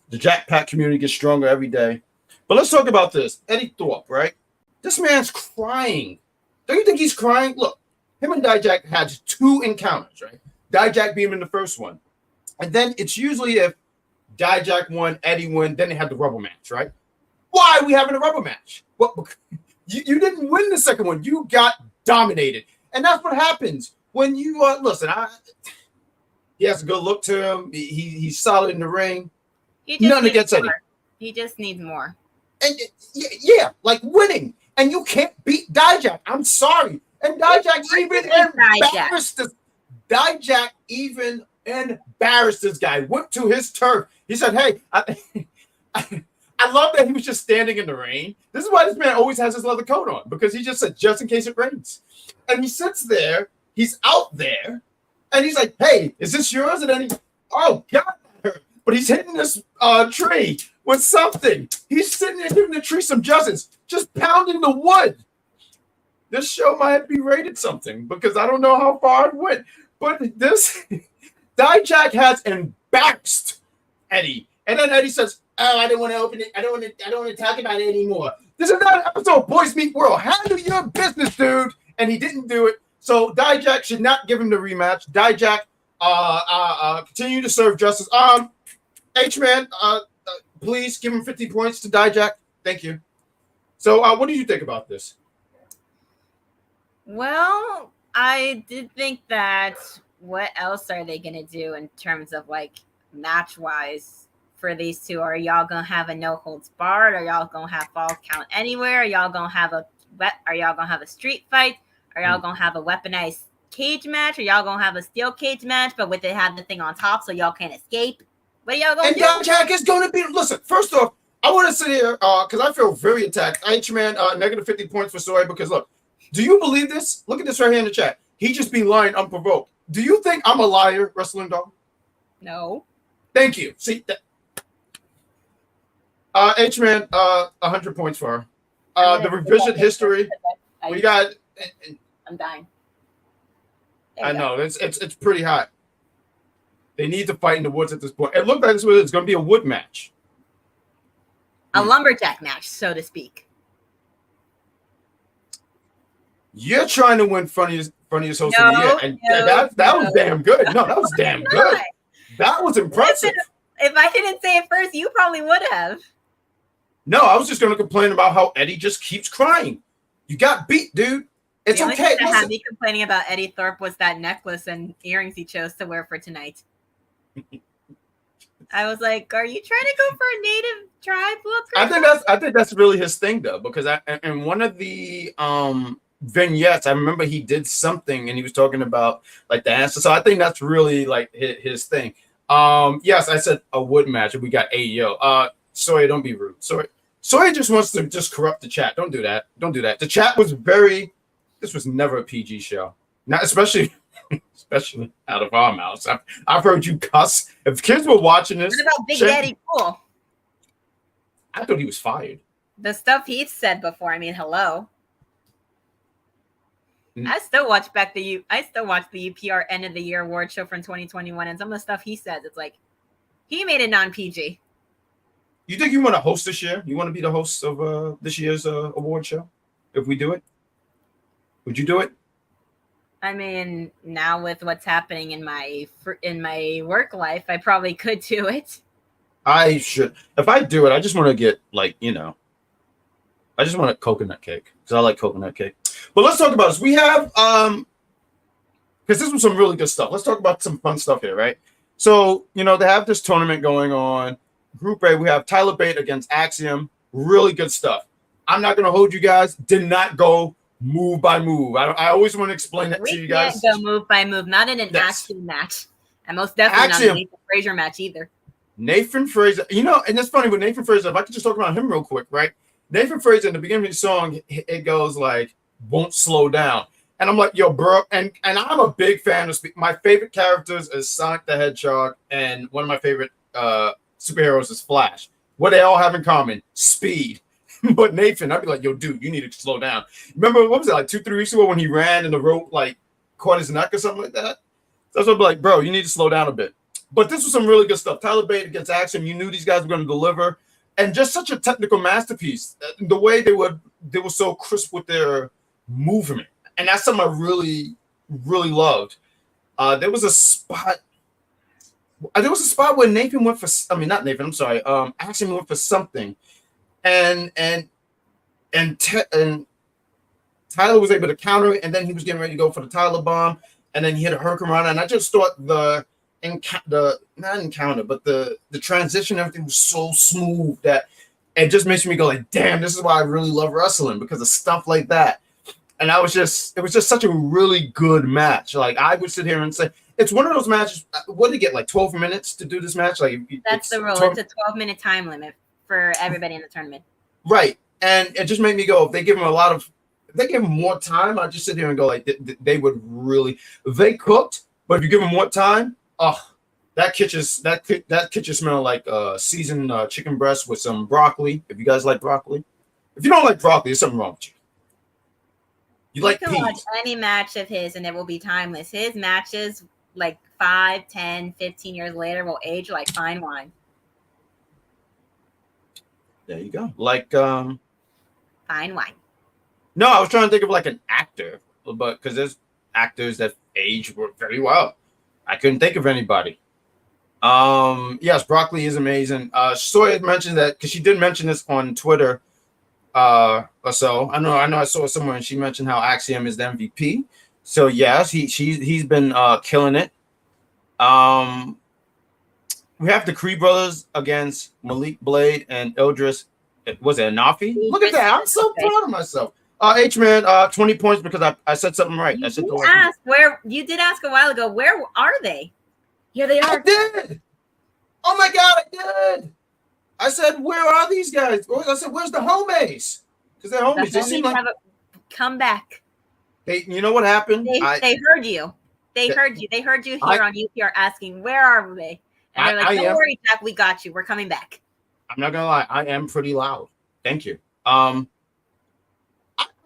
The Jack Pack community gets stronger every day. But let's talk about this. Eddie Thorpe, right? This man's crying. Don't you think he's crying? Look, him and Dijak had 2 encounters, right? Dijak being in the first one. And then it's usually if Dijak won, Eddie won, then they had the rubber match, right? Why are we having a rubber match? Well, you didn't win the second one. You got dominated. And that's what happens when you listen. He has a good look to him. He's solid in the ring. Nothing against Eddie. He just needs more. And yeah, like winning. And you can't beat Dijak. I'm sorry. And Dijak even embarrassed this. Dijak even embarrassed this guy. Went to his turf. He said, "Hey, I love that he was just standing in the rain. This is why this man always has his leather coat on, because he just said, just in case it rains." And he sits there. He's out there, and he's like, "Hey, is this yours?" And then oh God, but he's hitting this tree with something. He's sitting there giving the tree some justice, just pounding the wood. This show might be rated something because I don't know how far it went, but this Dijak has embarrassed Eddie, and then Eddie says, "Oh, I don't want to open it. I don't want to talk about it anymore. This is not an episode of Boys Meet World. Handle your business, dude." And he didn't do it. So Dijak should not give him the rematch. Dijak, continue to serve justice. H-Man, please give him 50 points to Dijak. Thank you. So, what do you think about this? Well, I did think that what else are they going to do in terms of like match-wise for these two? Are y'all going to have a no holds barred? Are y'all going to have falls count anywhere? Are y'all going to have a street fight? Are y'all going to have a weaponized cage match? Are y'all going to have a steel cage match, but with it have the thing on top so y'all can't escape? What are y'all going to do? And Dijak is going to be, listen, first off, I want to sit here because I feel very attacked. H-Man, negative 50 points for Soy because look, do you believe this? Look at this right here in the chat. He just be lying unprovoked. Do you think I'm a liar, Wrestling Dog? No. Thank you. See that. H-Man, 100 points for her. The revision history. We got. I'm dying. I know it's pretty hot. They need to fight in the woods at this point. It looked like it's going to be a wood match. A lumberjack match, so to speak. You're trying to win funniest host of the year, and that was damn good. No, that was damn good. That was impressive. If I didn't say it first, you probably would have. No, I was just going to complain about how Eddie just keeps crying. You got beat, dude. It's the only okay. thing that had me complaining about Eddie Thorpe was that necklace and earrings he chose to wear for tonight. I was like, "Are you trying to go for a native tribe look?" I think that's really his thing though, because in one of the vignettes, I remember he did something and he was talking about like the answer. So I think that's really like his thing. Yes, I said a wood match and we got AEO. Sawyer, don't be rude. Sawyer just wants to just corrupt the chat. Don't do that. Don't do that. The chat was this was never a PG show. Not especially out of our mouths. I've heard you cuss. If kids were watching this, what about Big Daddy Cool? I thought he was fired. The stuff he said before. I mean, hello. I still watch the UPR end of the year award show from 2021, and some of the stuff he says, it's like he made it non-PG. You think you want to host this year? You want to be the host of this year's award show? If we do it, would you do it? I mean, now with what's happening in my work life, I probably could do it. I should. If I do it, I just want to get I just want a coconut cake because I like coconut cake. But let's talk about this. We have because this was some really good stuff. Let's talk about some fun stuff here, right? So they have this tournament going on. Group A, we have Tyler Bate against Axiom. Really good stuff. I'm not going to hold you guys. Did not go move by move. I always want to explain that to you guys. We can't go move by move. Not in an Axiom match. And most definitely not in a Nathan Frazier match either. Nathan Frazier. And it's funny with Nathan Frazier, if I could just talk about him real quick, right? Nathan Fraser in the beginning of the song, it goes like, "Won't slow down," and I'm like, "Yo, bro," and I'm a big fan of my favorite characters is Sonic the Hedgehog, and one of my favorite superheroes is Flash. What they all have in common? Speed. But Nathan, I'd be like, "Yo, dude, you need to slow down." Remember what was it like 2-3 weeks ago when he ran and the rope like caught his neck or something like that? That's what I'd be like, "Bro, you need to slow down a bit." But this was some really good stuff. Tyler Bate against Axiom. You knew these guys were going to deliver, and just such a technical masterpiece. The way they were so crisp with their movement, and that's something I really, really loved. There was a spot. There was a spot where Nathan went for. I mean, not Nathan. I'm sorry. Axiom went for something, and Tyler was able to counter it, and then he was getting ready to go for the Tyler bomb, and then he hit a hurricane, and I just thought the transition, everything was so smooth that it just makes me go like, damn, this is why I really love wrestling, because of stuff like that. And it was just such a really good match. Like, I would sit here and say it's one of those matches. What did you get, like 12 minutes to do this match? Like, that's the rule. 12, it's a 12-minute time limit for everybody in the tournament. Right. And it just made me go, if they give him more time, I just sit here and go like, they would really, they cooked, but if you give them more time, that kitchen smell like seasoned chicken breast with some broccoli. If you guys like broccoli, if you don't like broccoli, there's something wrong with you. You like can peas. Watch any match of his and it will be timeless. His matches, like 5, 10, 15 years later, will age like fine wine. There you go. Like fine wine. No, I was trying to think of like an actor, but because there's actors that age very well. I couldn't think of anybody. Yes, broccoli is amazing. Soya mentioned that because she did mention this on Twitter or so. I know I saw somewhere and she mentioned how Axiom is the MVP. So yes, he's been killing it. We have the Creed brothers against Malik Blade and Ildris. Was it Anafi? Look at that. I'm so proud of myself. H-Man, 20 points because I said something right. I said you did ask a while ago, where are they? Here they are. I did. Oh my God, I did. I said, where are these guys? I said, where's the homies? Because they're homies. They seem like come back. You know what happened? They heard you. They heard you. They heard you here on UPR asking, where are they? And they're like, don't worry, Jack, we got you. We're coming back. I'm not gonna lie, I am pretty loud. Thank you. I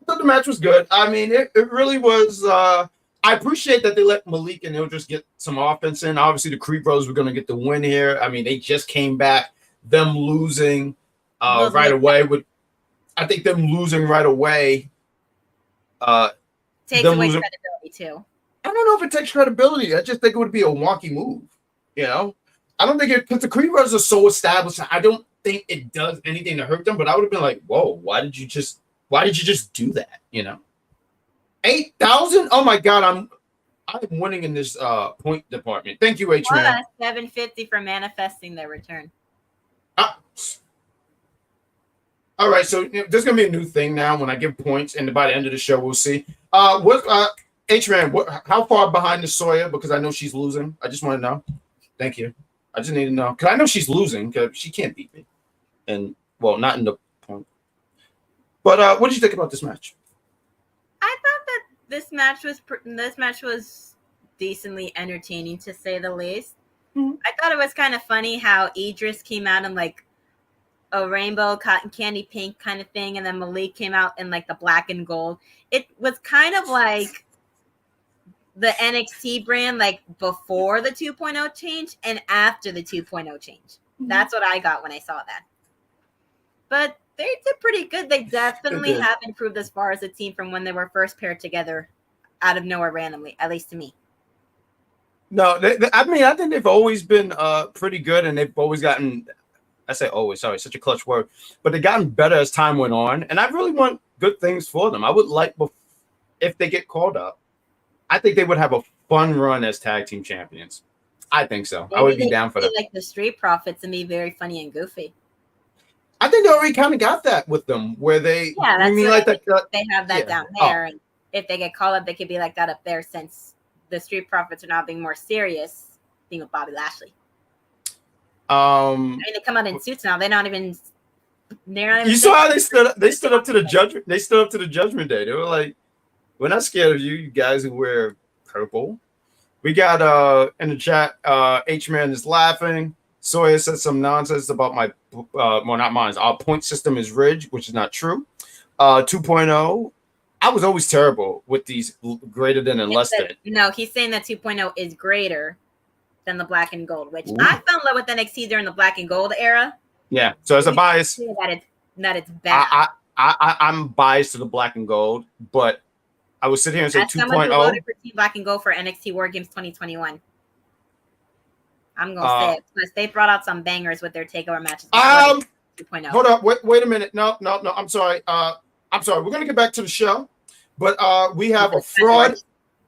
thought the match was good. I mean, it really was. I appreciate that they let Malik and Ildris get some offense in. Obviously, the Creed Bros were going to get the win here. I mean, they just came back. Them losing right away I think them losing right away takes away credibility too. I don't know if it takes credibility. I just think it would be a wonky move. You know, I don't think because the Creed Bros are so established. I don't think it does anything to hurt them. But I would have been like, whoa, why did you just do that? You know. 8,000? Oh my God, I'm winning in this point department. Thank you, H-Man. $750 for manifesting their return. All right, so there's gonna be a new thing now when I give points, and by the end of the show, we'll see. H-Man, how far behind is Sawyer? Because I know she's losing. I just want to know. Thank you. I just need to know because I know she's losing because she can't beat me, and well, not in the point. But what did you think about this match? I thought that this match was decently entertaining, to say the least. Mm-hmm. I thought it was kind of funny how Idris came out in like a rainbow cotton candy pink kind of thing, and then Malik came out in like the black and gold. It was kind of like the NXT brand, like before the 2.0 change and after the 2.0 change. Mm-hmm. That's what I got when I saw that. But they did pretty good. They definitely have improved as far as a team from when they were first paired together out of nowhere randomly, at least to me. No, I think they've always been pretty good, and they've always gotten, I say always, sorry, such a clutch word, but they've gotten better as time went on, and I really want good things for them. I would like, if they get called up, I think they would have a fun run as tag team champions. I think so. Maybe I would be down for that. Like the Street Profits and be very funny and goofy. I think they already kind of got that with them, where they they have that down there, and if they get called up, they could be like that up there, since the Street Profits are now being more serious, being with Bobby Lashley. I mean, they come out in suits now. They're not even They're not even You saw how they stood up. They stood up to the judgment. They stood up to the judgment day. They were like, "We're not scared of you, you guys who wear purple." We got in the chat. H-Man is laughing. Sawyer said some nonsense about my well, not mine. Our point system is rigged, which is not true. 2.0. I was always terrible with these greater than and less than. No, he's saying that 2.0 is greater than the black and gold, which Ooh. I fell in love with NXT during the black and gold era. Yeah, so as a bias, that it's bad. I'm biased to the black and gold, but I would sit here and say 2.0. Voted for Team Black and Gold for NXT War Games 2021. I'm gonna say it. Plus, they brought out some bangers with their takeover matches. 2.0. Hold up, wait a minute. No. I'm sorry. We're gonna get back to the show, but we have a fraud.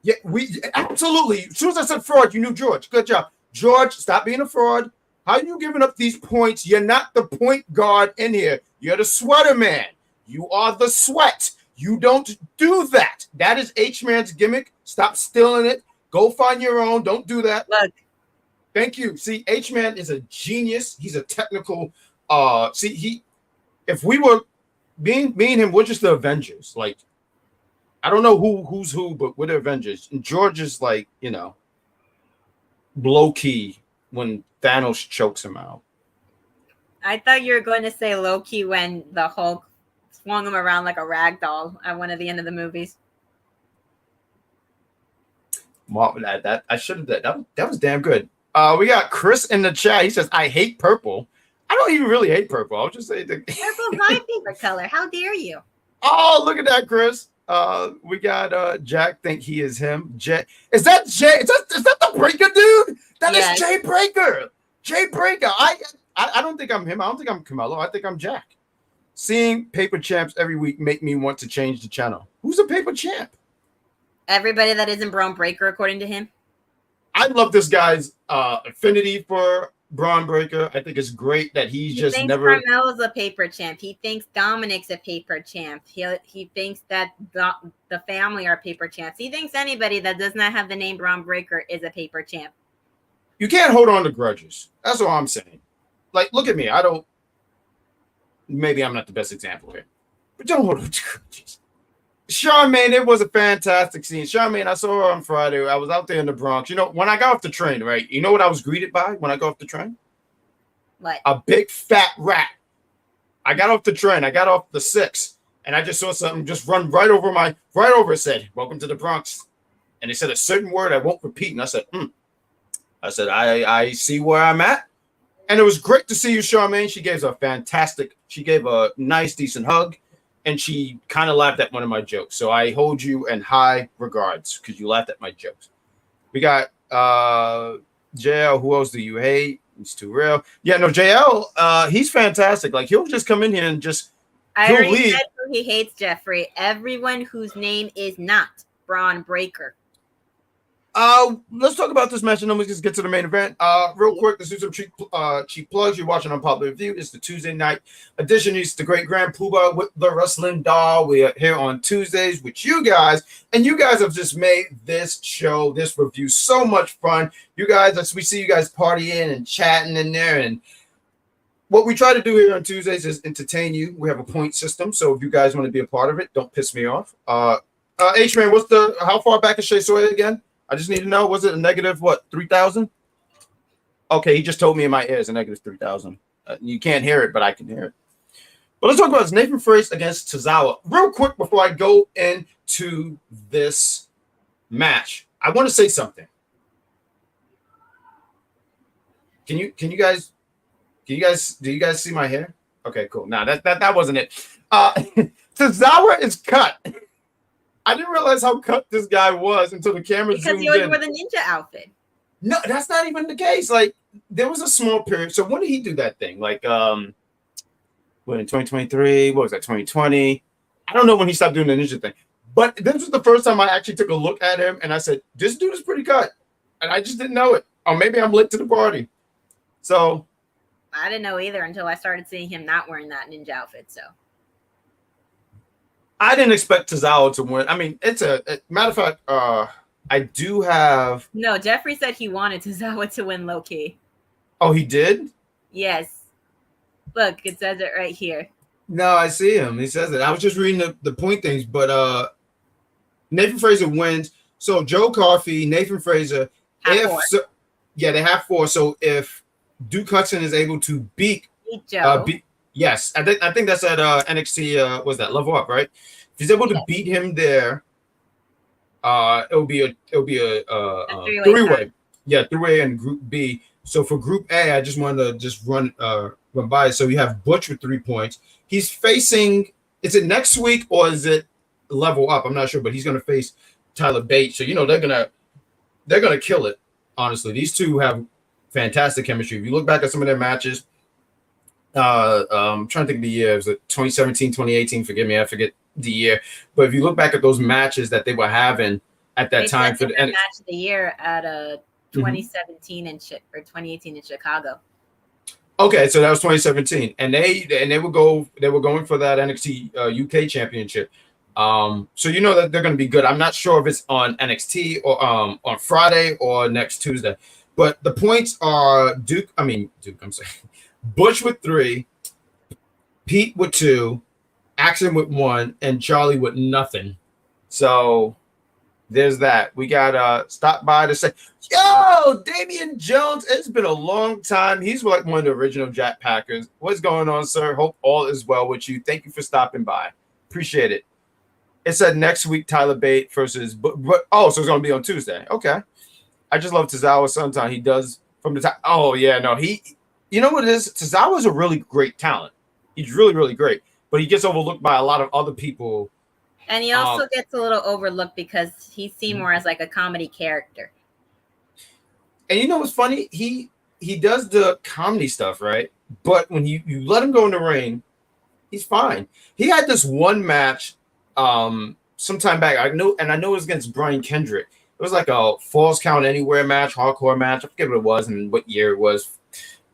Yeah, we absolutely. As soon as I said fraud, you knew George. Good job, George. Stop being a fraud. How are you giving up these points? You're not the point guard in here. You're the sweater man. You are the sweat. You don't do that. That is H-Man's gimmick. Stop stealing it. Go find your own. Don't do that. Look. Thank you. See, H-Man is a genius. He's a technical. If we were me and him, we're just the Avengers. Like, I don't know who's who, but we're the Avengers. And George is like, low key when Thanos chokes him out. I thought you were going to say low key when the Hulk swung him around like a rag doll at one of the end of the movies. Well, that I should have that was damn good. We got Chris in the chat. He says, "I hate purple." I don't even really hate purple. I'll just say that purple's my favorite color. How dare you? Oh, look at that, Chris. We got Jack. Think he is him. Jay. Is that Jay? Is that the Breaker dude? That is Jay Breaker. Jay Breaker. I don't think I'm him. I don't think I'm Camelo. I think I'm Jack. Seeing paper champs every week make me want to change the channel. Who's a paper champ? Everybody that isn't Braun Breaker, according to him. I love this guy's affinity for Braun Breaker. I think it's great that he just thinks never. Carmelo's a paper champ. He thinks Dominic's a paper champ. He thinks that the family are paper champs. He thinks anybody that does not have the name Braun Breaker is a paper champ. You can't hold on to grudges. That's all I'm saying. Like, look at me. I don't. Maybe I'm not the best example here, but don't hold on to grudges. Charmaine, it was a fantastic scene. Charmaine, I saw her on Friday. I was out there in the Bronx. When I got off the train, right? You know what I was greeted by when I got off the train? What? A big fat rat. I got off the train. I got off the 6, and I just saw something just run right over. It said, "Welcome to the Bronx," and it said a certain word I won't repeat. And I said, I said, I see where I'm at. And it was great to see you, Charmaine. She gave a nice, decent hug. And she kind of laughed at one of my jokes. So I hold you in high regards because you laughed at my jokes. We got JL. Who else do you hate? He's too real. Yeah, no, JL, he's fantastic. Like, he'll just come in here and just I already said who he hates, Jeffrey. Everyone whose name is not Braun Breaker. Let's talk about this match and then we just get to the main event. Real quick, let's do some cheap plugs. You're watching Unpopular Review. It's the Tuesday night edition. It's the Great Grand Poobah with the Wrestling Doll. We are here on Tuesdays with you guys, and you guys have just made this show, this review, so much fun. You guys, as we see you guys partying and chatting in there, and what we try to do here on Tuesdays is entertain you. We have a point system, so if you guys want to be a part of it, don't piss me off. H-Man, how far back is Shea Sawyer again? I just need to know, was it a negative, 3,000? Okay, he just told me in my ear it's a negative 3,000. You can't hear it, but I can hear it. But let's talk about this. Nathan Frace against Tozawa. Real quick before I go into this match, I want to say something. Do you guys see my hair? Okay, cool. No, that wasn't it. Tozawa is cut. I didn't realize how cut this guy was until the camera zoomed in. Because he was with a ninja outfit. No, that's not even the case. Like, there was a small period. So when did he do that thing? Like, in 2023? What was that, 2020? I don't know when he stopped doing the ninja thing. But this was the first time I actually took a look at him, and I said, this dude is pretty cut. And I just didn't know it. Or maybe I'm late to the party. So. I didn't know either until I started seeing him not wearing that ninja outfit, so. I didn't expect Tozawa to win. I mean, it's a matter of fact, I do have. No, Jeffrey said he wanted Tozawa to win low key. Oh, he did? Yes. Look, it says it right here. No, I see him. He says it. I was just reading the point things, but Nathan Fraser wins. So Joe Coffey, Nathan Fraser, they have 4. So if Duke Hudson is able to beat Joe, yes, I think that's at NXT. Was that Level Up, right? If he's able to beat him there, it'll be a three-way. Yeah, three-way and Group B. So for Group A, I just wanted to run by. So you have Butch with 3 points. He's facing. Is it next week or is it Level Up? I'm not sure, but he's going to face Tyler Bate. So they're gonna kill it. Honestly, these two have fantastic chemistry. If you look back at some of their matches, I'm trying to think of the year. Was it 2017, 2018? Forgive me, I forget the year. But if you look back at those matches that they were having at that time for the match of the year at 2017 or 2018 in Chicago. Okay, so that was 2017, and they were going for that NXT UK championship. So that they're going to be good. I'm not sure if it's on NXT or on Friday or next Tuesday. But the points are Duke. I'm sorry, Butch with 3, Pete with 2, Action with 1, and Charlie with nothing. So there's that. We got stop by to say, yo, Damian Jones. It's been a long time. He's like one of the original Jack Packers. What's going on, sir? Hope all is well with you. Thank you for stopping by. Appreciate it. It said next week Tyler Bate versus, so it's gonna be on Tuesday. Okay, I just love Tozawa Suntown. He does from the time. Oh yeah, no, you know what it is? Tozawa's a really great talent. He's really, really great, but he gets overlooked by a lot of other people. And he also gets a little overlooked because he's seen more as like a comedy character. And you know what's funny? He does the comedy stuff, right? But when you let him go in the ring, he's fine. He had this one match sometime back. I know it was against Brian Kendrick. It was like a Falls Count Anywhere match, hardcore match. I forget what it was and what year it was.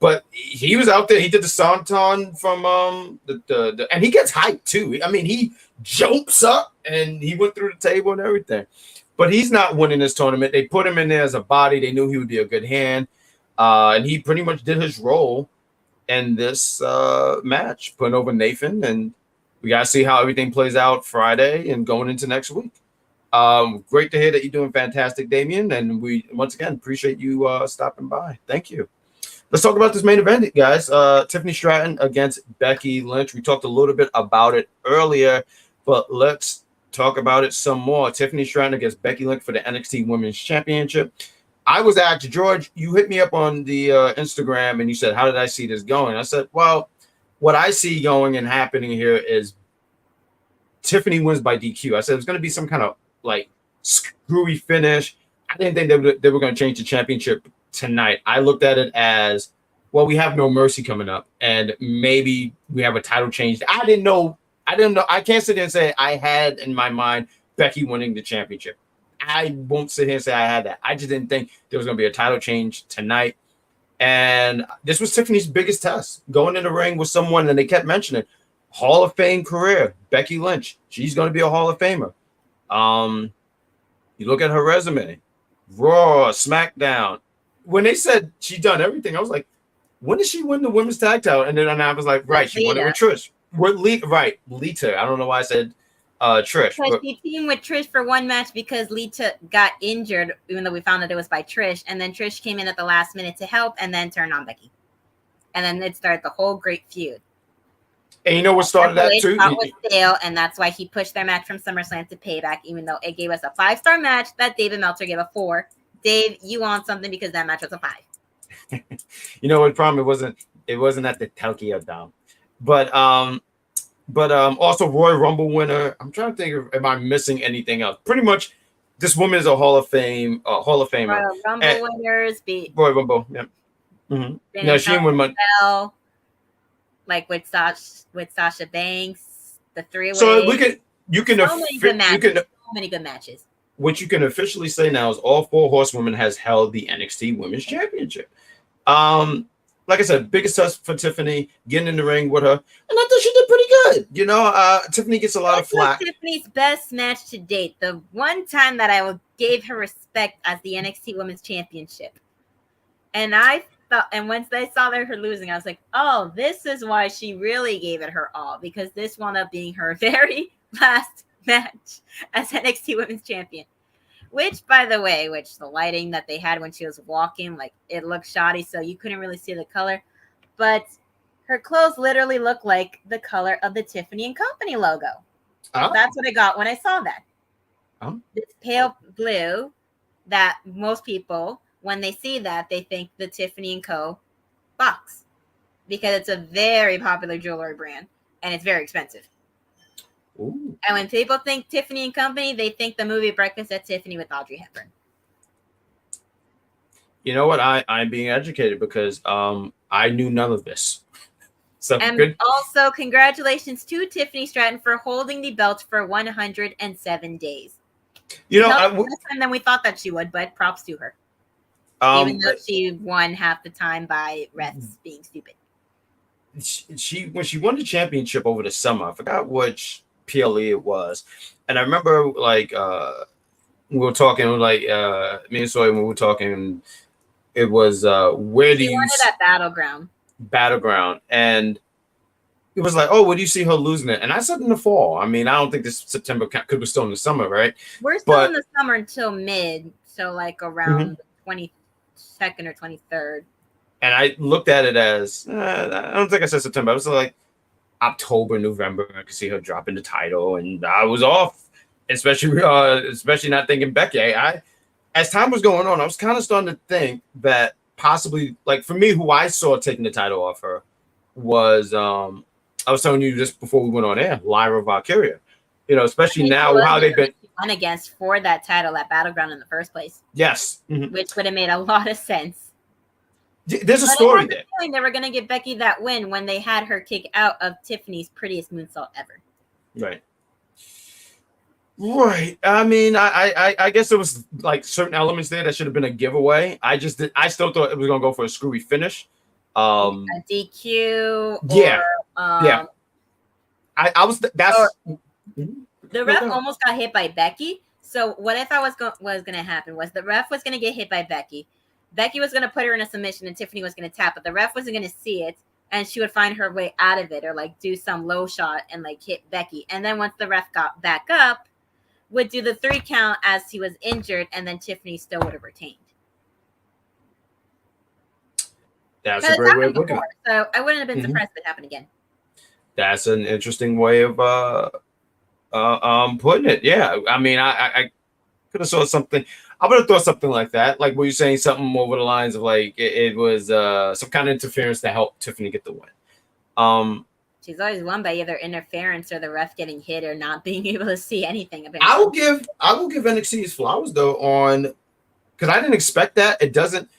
But he was out there. He did the Santon from and he gets hyped too. I mean, he jumps up and he went through the table and everything. But he's not winning this tournament. They put him in there as a body. They knew he would be a good hand. And he pretty much did his role in this match, putting over Nathan. And we got to see how everything plays out Friday and going into next week. Great to hear that you're doing fantastic, Damian. And we, once again, appreciate you stopping by. Thank you. Let's talk about this main event, guys. Tiffany Stratton against Becky Lynch. We talked a little bit about it earlier, but let's talk about it some more. Tiffany Stratton against Becky Lynch for the NXT Women's Championship. I was asked, George, you hit me up on the Instagram and you said, how did I see this going? I said, well, what I see going and happening here is Tiffany wins by DQ. I said it's going to be some kind of like screwy finish. I didn't think they were going to change the championship tonight. I looked at it as, well, we have No Mercy coming up and maybe we have a title change. I didn't know. I can't sit there and say I had in my mind Becky winning the championship. I won't sit here and say I had that. I just didn't think there was going to be a title change tonight. And this was Tiffany's biggest test, going in the ring with someone, and they kept mentioning Hall of Fame career, Becky Lynch. She's going to be a Hall of Famer. You look at her resume, Raw, SmackDown. When they said she done everything, I was like, when did she win the women's tag title? And then I was like, right, she won it with Trish. Lita. I don't know why I said Trish. Because she teamed with Trish for one match because Lita got injured, even though we found out it was by Trish. And then Trish came in at the last minute to help and then turned on Becky. And then it started the whole great feud. And you know what started that too? It was stale, and that's why he pushed their match from SummerSlam to Payback, even though it gave us a 5-star match that David Meltzer gave a 4. Dave, you want something because that match was a 5. You know what problem? It wasn't at the Tokyo Dome. But also Roy Rumble winner. I'm trying to think of, am I missing anything else? Pretty much this woman is a Hall of Famer. Royal Rumble winners beat Roy Rumble, yeah. Mm-hmm. No, she didn't win much. Like with Sasha Banks, the 3-way. So many good matches. What you can officially say now is all 4 horsewomen has held the NXT Women's Championship. Like I said, biggest test for Tiffany, getting in the ring with her, and I thought she did pretty good. Tiffany gets a lot of flack. Tiffany's best match to date. The one time that I gave her respect as the NXT Women's Championship, and I thought, and once I saw her losing, I was like, oh, this is why she really gave it her all, because this wound up being her very last match as NXT Women's Champion. Which, by the way, the lighting that they had when she was walking, like, it looked shoddy, so you couldn't really see the color. But her clothes literally look like the color of the Tiffany & Company logo. Oh. That's what I got when I saw that. Oh. This pale blue that most people, when they see that, they think the Tiffany & Co. box. Because it's a very popular jewelry brand, and it's very expensive. Ooh. And when people think Tiffany & Company, they think the movie Breakfast at Tiffany with Audrey Hepburn. You know what? I'm being educated because I knew none of this. So and good. Also, congratulations to Tiffany Stratton for holding the belt for 107 days. You know, less time than we thought that she would, but props to her. Even though she won half the time by refs being stupid. She when she won the championship over the summer, I forgot which PLE it was, and I remember like we were talking like me and Soy when we were talking, it was where do you won it at Battleground, and it was like, oh, where do you see her losing it? And I said in the fall. I mean, I don't think this September could be still in the summer, right? We're still in the summer until mid, so like around the 22nd or 23rd. And I looked at it as I don't think I said September. I was like October, November. I could see her dropping the title, and I was off, especially not thinking Becky. As time was going on, I was kind of starting to think that possibly, like for me, who I saw taking the title off her was I was telling you just before we went on air, Lyra Valkyria. You know, especially now how they've been won against for that title at Battleground in the first place. Yes, which would have made a lot of sense. There's a story there. They were going to give Becky that win when they had her kick out of Tiffany's prettiest moonsault ever. Right. I mean, I guess there was like certain elements there that should have been a giveaway. I still thought it was going to go for a screwy finish. A DQ. Yeah. Yeah. I was. That's. The ref almost got hit by Becky. So what if I was going to happen was the ref was going to get hit by Becky. Becky was going to put her in a submission and Tiffany was going to tap, but the ref wasn't going to see it, and she would find her way out of it or like do some low shot and like hit Becky. And then once the ref got back up, would do the 3 count as he was injured, and then Tiffany still would have retained. That's a great way of looking at it. So I wouldn't have been surprised if it happened again. That's an interesting way of putting it. Yeah, I mean, I could have saw something. I would have thought something like that. Like, were you saying something over the lines of like it was some kind of interference to help Tiffany get the win? She's always won by either interference or the ref getting hit or not being able to see anything. I will give NXT his flowers though on because I didn't expect that. It doesn't.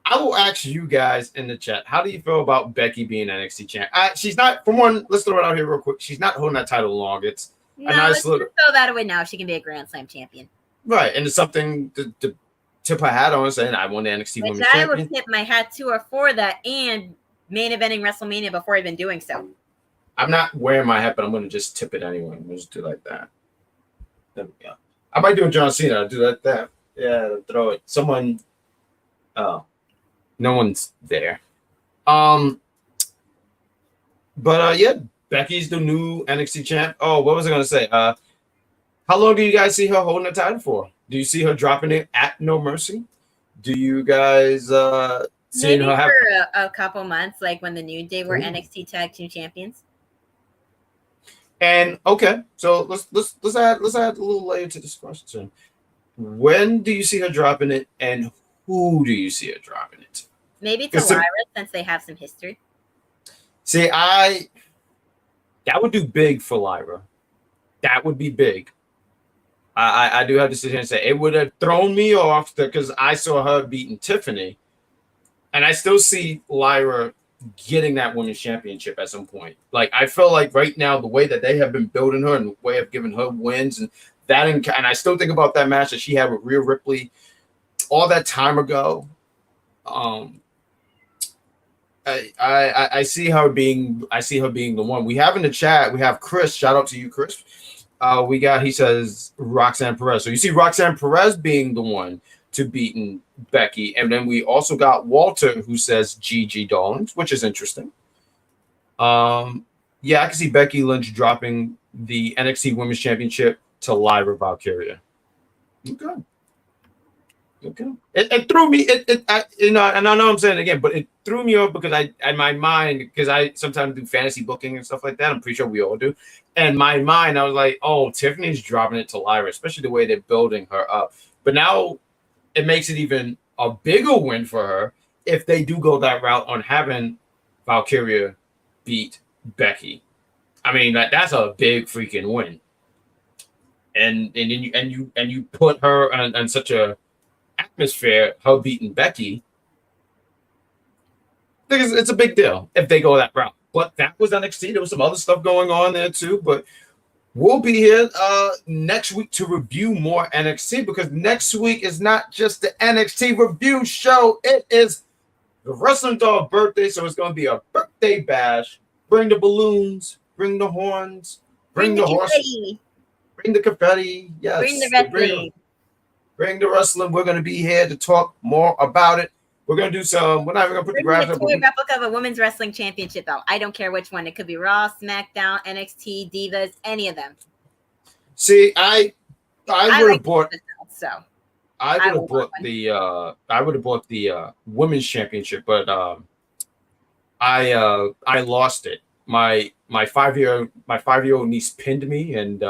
I will ask you guys in the chat. How do you feel about Becky being NXT champ? She's not. For one, let's throw it out here real quick. She's not holding that title long. It's a nice little. Throw that away now. She can be a Grand Slam champion. Right, and it's something to tip her hat on, saying I won the NXT Women's Champion. I would tip my hat to her for that and main eventing WrestleMania before even doing so. I'm not wearing my hat, but I'm going to just tip it anyway. We'll just do like that. There we go. I might do a John Cena. I'll do like that. Yeah, throw it. Someone. Oh, no one's there. But yeah, Becky's the new NXT champ. Oh, what was I going to say? How long do you guys see her holding the title for? Do you see her dropping it at No Mercy? Do you guys see her have for a couple months, like when the New Day were NXT Tag Team Champions? And okay, so let's add a little layer to this question. When do you see her dropping it, and who do you see her dropping it? Maybe to Lyra, since they have some history. See, that would do big for Lyra. That would be big. I do have to sit here and say it would have thrown me off because I saw her beating Tiffany, and I still see Lyra getting that women's championship at some point. Like I feel like right now the way that they have been building her and the way of giving her wins and that, and I still think about that match that she had with Rhea Ripley all that time ago. I see her being the one. We have in the chat. We have Chris. Shout out to you, Chris. He says Roxanne Perez. So you see Roxanne Perez being the one. to beating Becky. And then we also got Walter, who says GG Darlings, which is interesting. Yeah, I can see Becky Lynch dropping the NXT Women's Championship to Lyra Valkyria. Okay. It threw me. And I know I'm saying it again, but it threw me off because in my mind, because I sometimes do fantasy booking and stuff like that. I'm pretty sure we all do. And my mind, I was like, oh, Tiffany's dropping it to Lyra, especially the way they're building her up. But now it makes it even a bigger win for her if they do go that route on having Valkyria beat Becky. I mean, that's a big freaking win. And then you put her on such a atmosphere, her beating Becky. It's a big deal if they go that route. But that was NXT. There was some other stuff going on there too. But we'll be here next week to review more NXT, because next week is not just the NXT review show. It is the Wrestling Dog birthday, so it's going to be a birthday bash. Bring the balloons, bring the horns, bring the horses, bring the confetti. Yes, bring the wrestling. Bring the wrestling. We're going to be here to talk more about it. We're going to do some. We're not even going to put the graphics up. Toy replica of a women's wrestling championship, though. I don't care which one. It could be Raw, SmackDown, NXT, Divas, any of them. See, I would have bought. So I would have bought the women's championship, but I lost it. My 5-year-old niece pinned me, and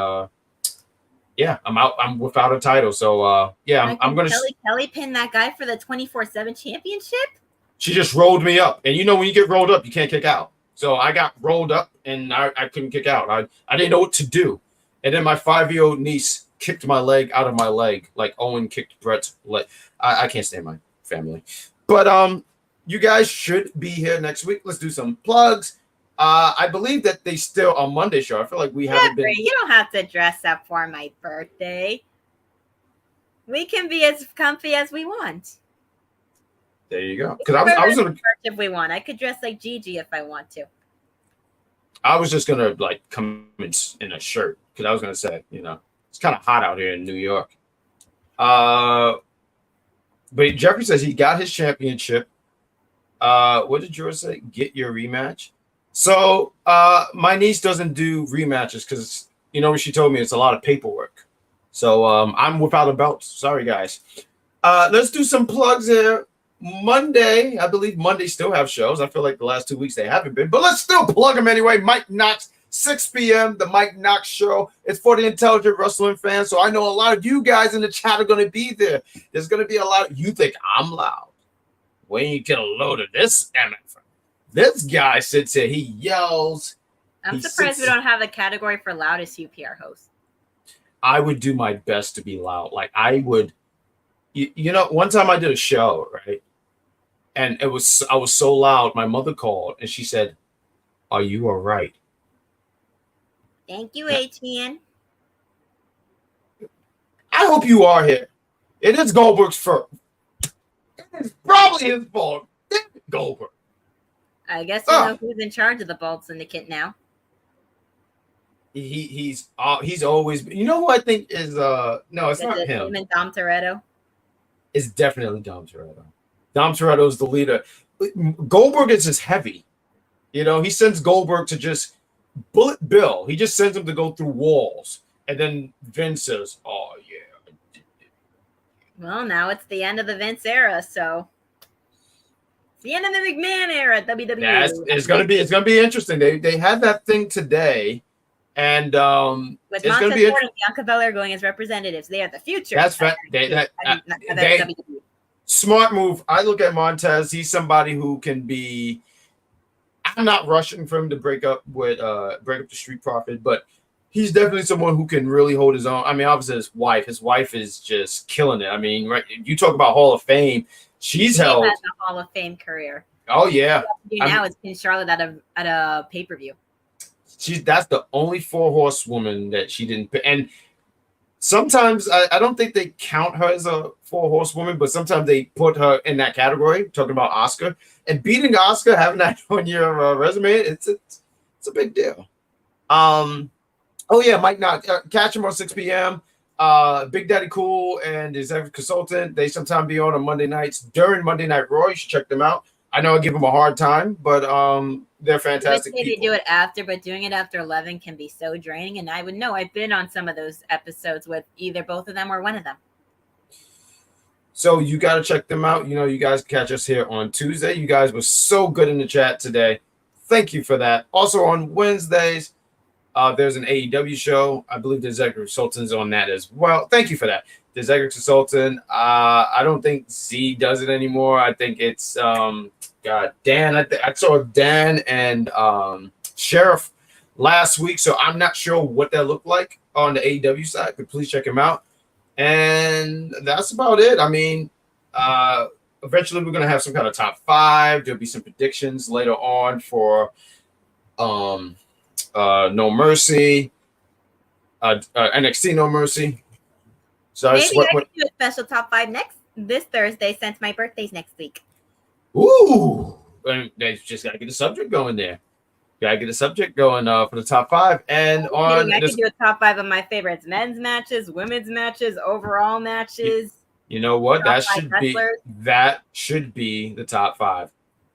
yeah, I'm out. I'm without a title. So yeah, I'm gonna. Kelly pinned that guy for the 24/7 championship. She just rolled me up, and you know when you get rolled up, you can't kick out. So I got rolled up, and I couldn't kick out. I didn't know what to do, and then my 5-year-old niece kicked my leg out of my leg, like Owen kicked Brett's leg. I can't stand my family, but you guys should be here next week. Let's do some plugs. I believe that they still on Monday show. I feel like we haven't been. You don't have to dress up for my birthday. We can be as comfy as we want. There you go. Because I was gonna. If we want, I could dress like Gigi if I want to. I was just gonna like come in a shirt because I was gonna say, it's kind of hot out here in New York. But Jeffrey says he got his championship. What did George say? Get your rematch. So my niece doesn't do rematches because what she told me, it's a lot of paperwork. So I'm without a belt. Sorry, guys. Let's do some plugs here. Monday, I believe Monday still have shows. I feel like the last 2 weeks they haven't been, but let's still plug them anyway. Mike Knox, 6 p.m. The Mike Knox Show. It's for the intelligent wrestling fans. So I know a lot of you guys in the chat are going to be there. There's going to be a lot. You think I'm loud? When you get a load of this MF. This guy sits here, he yells. I'm surprised we don't have a category for loudest UPR host. I would do my best to be loud. Like I would, one time I did a show, right? And I was so loud, my mother called and she said, "Are you all right?" Thank you, H-Man. I hope you are here. It is Goldberg's fault. It's probably his fault. Goldberg. I guess you know who's in charge of the Bald Syndicate now. He's always. You know who I think is no, it's not him. And Dom Toretto. It's definitely Dom Toretto. Dom Toretto is the leader. Goldberg is just heavy. He sends Goldberg to just bullet Bill. He just sends him to go through walls, and then Vince says, "Oh yeah." Well, now it's the end of the Vince era, so. The end of the McMahon era, WWE. It's gonna be interesting. They had that thing today, and with it's Montez gonna be Ford and Bianca Belair going as representatives. They are the future. That's smart move. I look at Montez. He's somebody who can be. I'm not rushing for him to break up the Street Profit, but he's definitely someone who can really hold his own. I mean, obviously his wife is just killing it. I mean, right? You talk about Hall of Fame. She has a Hall of Fame career. Oh yeah. Now it's Pin Charlotte at a pay-per-view. That's the only 4-horse woman that she didn't pick. And sometimes I don't think they count her as a 4-horse woman, but sometimes they put her in that category. Talking about Asuka and beating Asuka, having that on your resume, it's a big deal. Oh yeah, Mike Knox. Catch him on 6 p.m. Big Daddy Cool and his executive consultant, they sometimes be on Monday nights during Monday Night Raw. You should check them out. I know I give them a hard time, but they're fantastic They people. do it after, but doing it after 11 can be so draining. And I would know. I've been on some of those episodes with either both of them or one of them. So you got to check them out. You know, you guys catch us here on Tuesday. You guys were so good in the chat today. Thank you for that. Also on Wednesdays, there's an AEW show. I believe the executive consultant's on that as well. Thank you for that. The executive consultant. I don't think Z does it anymore. I think it's Dan. I saw Dan and Sheriff last week, so I'm not sure what that looked like on the AEW side. But please check him out. And that's about it. I mean, eventually we're gonna have some kind of top 5. There'll be some predictions later on for No Mercy, NXT No Mercy. So maybe I could do a special top 5 this Thursday since my birthday's next week. Ooh, they just gotta get a subject going there. Gotta get a subject going for the top 5. And I could do a top 5 of my favorites: men's matches, women's matches, overall matches. You know what? That should be the top 5.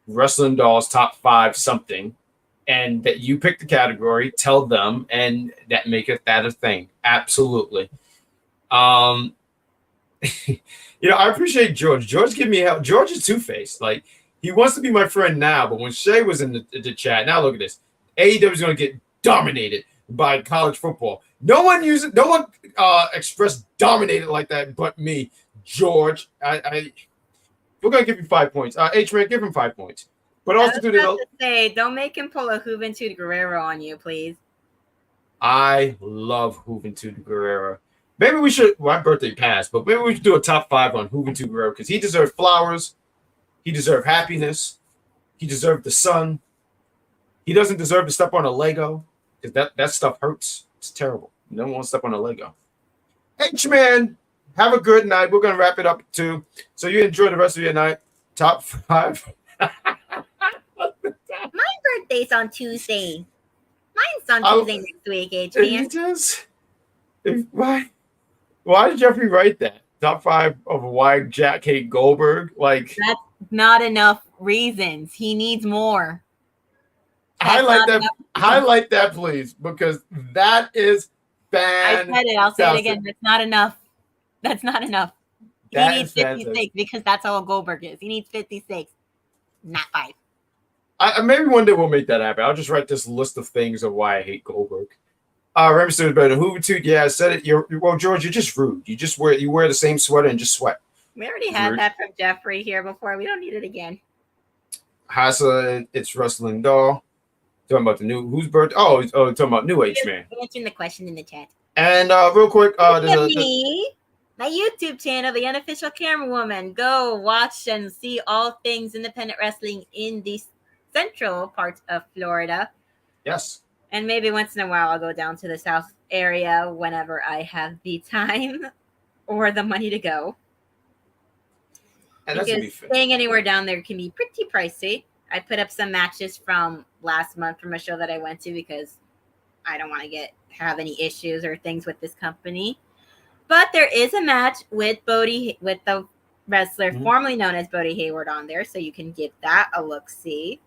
Wrestling Dolls top 5 something. And that you pick the category, tell them, and that maketh that a thing. Absolutely. I appreciate George. George give me help. George is two-faced. Like, he wants to be my friend now, but when Shay was in the chat, now look at this. AEW is going to get dominated by college football. No one expressed dominated like that but me, George. We're going to give you 5 points. H-Man, give him 5 points. But also don't make him pull a Juventud Guerrero on you, please. I love Juventud Guerrero. Maybe we should. My birthday passed, but maybe we should do a top 5 on Juventud Guerrero because he deserved flowers, he deserved happiness, he deserved the sun. He doesn't deserve to step on a Lego because that stuff hurts. It's terrible. No one wants to step on a Lego. H-Man, have a good night. We're gonna wrap it up too. So you enjoy the rest of your night. Top 5. My birthday's on Tuesday. Mine's on Tuesday next week, H-Man. Why did Jeffrey write that? Top 5 of why Jack hate Goldberg? Like, that's not enough reasons. He needs more. Highlight that, please, because that is fantastic. I said it. I'll say it again. That's not enough. That's not enough. He needs 56 because that's all Goldberg is. He needs 56, not 5. Maybe one day we'll make that happen. I'll just write this list of things of why I hate Goldberg. Remington is better than Juventud. Yeah, I said it. George, you're just rude. You wear the same sweater and just sweat. We already had that from Jeffrey here before. We don't need it again. Hassa, it's Wrestling Doll. Talking about the new whose birthday? Oh, talking about New Age Man. Answering the question in the chat. And real quick, my YouTube channel, The Unofficial Camera Woman. Go watch and see all things independent wrestling in the central parts of Florida. Yes. And maybe once in a while I'll go down to the south area whenever I have the time or the money to go. And because staying anywhere down there can be pretty pricey. I put up some matches from last month from a show that I went to because I don't want to have any issues or things with this company. But there is a match with the wrestler formerly known as Bodie Hayward on there, so you can give that a look-see.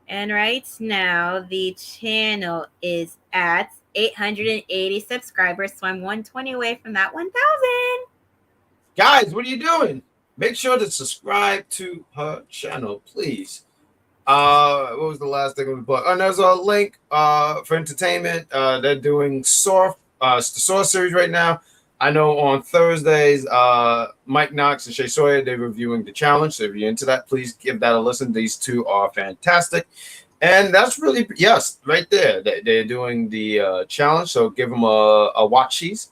And right now, the channel is at 880 subscribers, so I'm 120 away from that 1,000. Guys, what are you doing? Make sure to subscribe to her channel, please. What was the last thing we bought? And there's a link for entertainment. They're doing the Saw series right now. I know on Thursdays, Mike Knox and Shay Sawyer, they're reviewing The Challenge. So if you're into that, please give that a listen. These two are fantastic. And that's really, yes, right there. They're doing the Challenge. So give them a watch-cheese.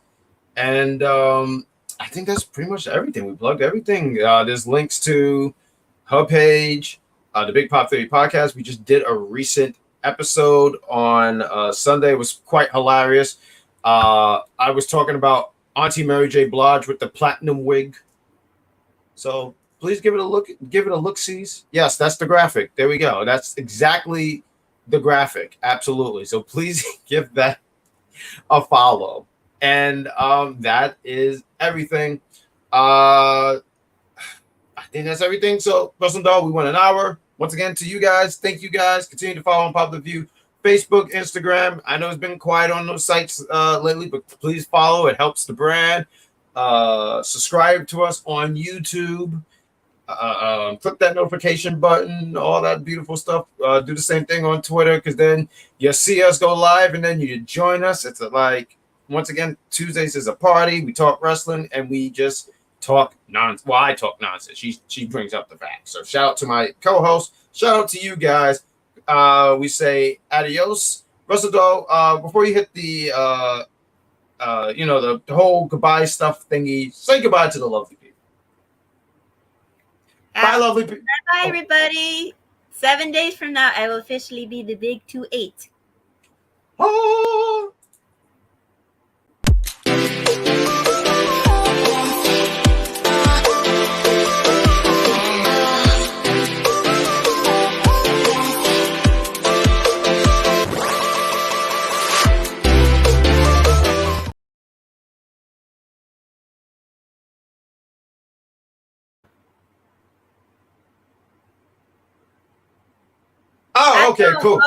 And I think that's pretty much everything. We plugged everything. There's links to her page, the Big Pop Theory podcast. We just did a recent episode on Sunday. It was quite hilarious. I was talking about Auntie Mary J. Blige with the platinum wig. So please give it a look. Give it a look-sees. Yes, that's the graphic. There we go. That's exactly the graphic. Absolutely. So please give that a follow. And that is everything. I think that's everything. So, Russell Dog, we went an hour. Once again, to you guys, thank you guys. Continue to follow Unpopular Review, Facebook, Instagram. I know it's been quiet on those sites lately, but please follow. It helps the brand. Subscribe to us on YouTube. Click that notification button, all that beautiful stuff. Do the same thing on Twitter, because then you see us go live and then you join us. It's like, once again, Tuesdays is a party. We talk wrestling and we just talk nonsense. Well, I talk nonsense. She brings up the facts. So shout out to my co-host. Shout out to you guys. We say adios. Russell Doe, before you hit the the whole goodbye stuff thingy, say goodbye to the lovely people. Bye, lovely people. Bye, everybody. 7 days from now, I will officially be the big 2-8. Oh. Oh, okay, cool.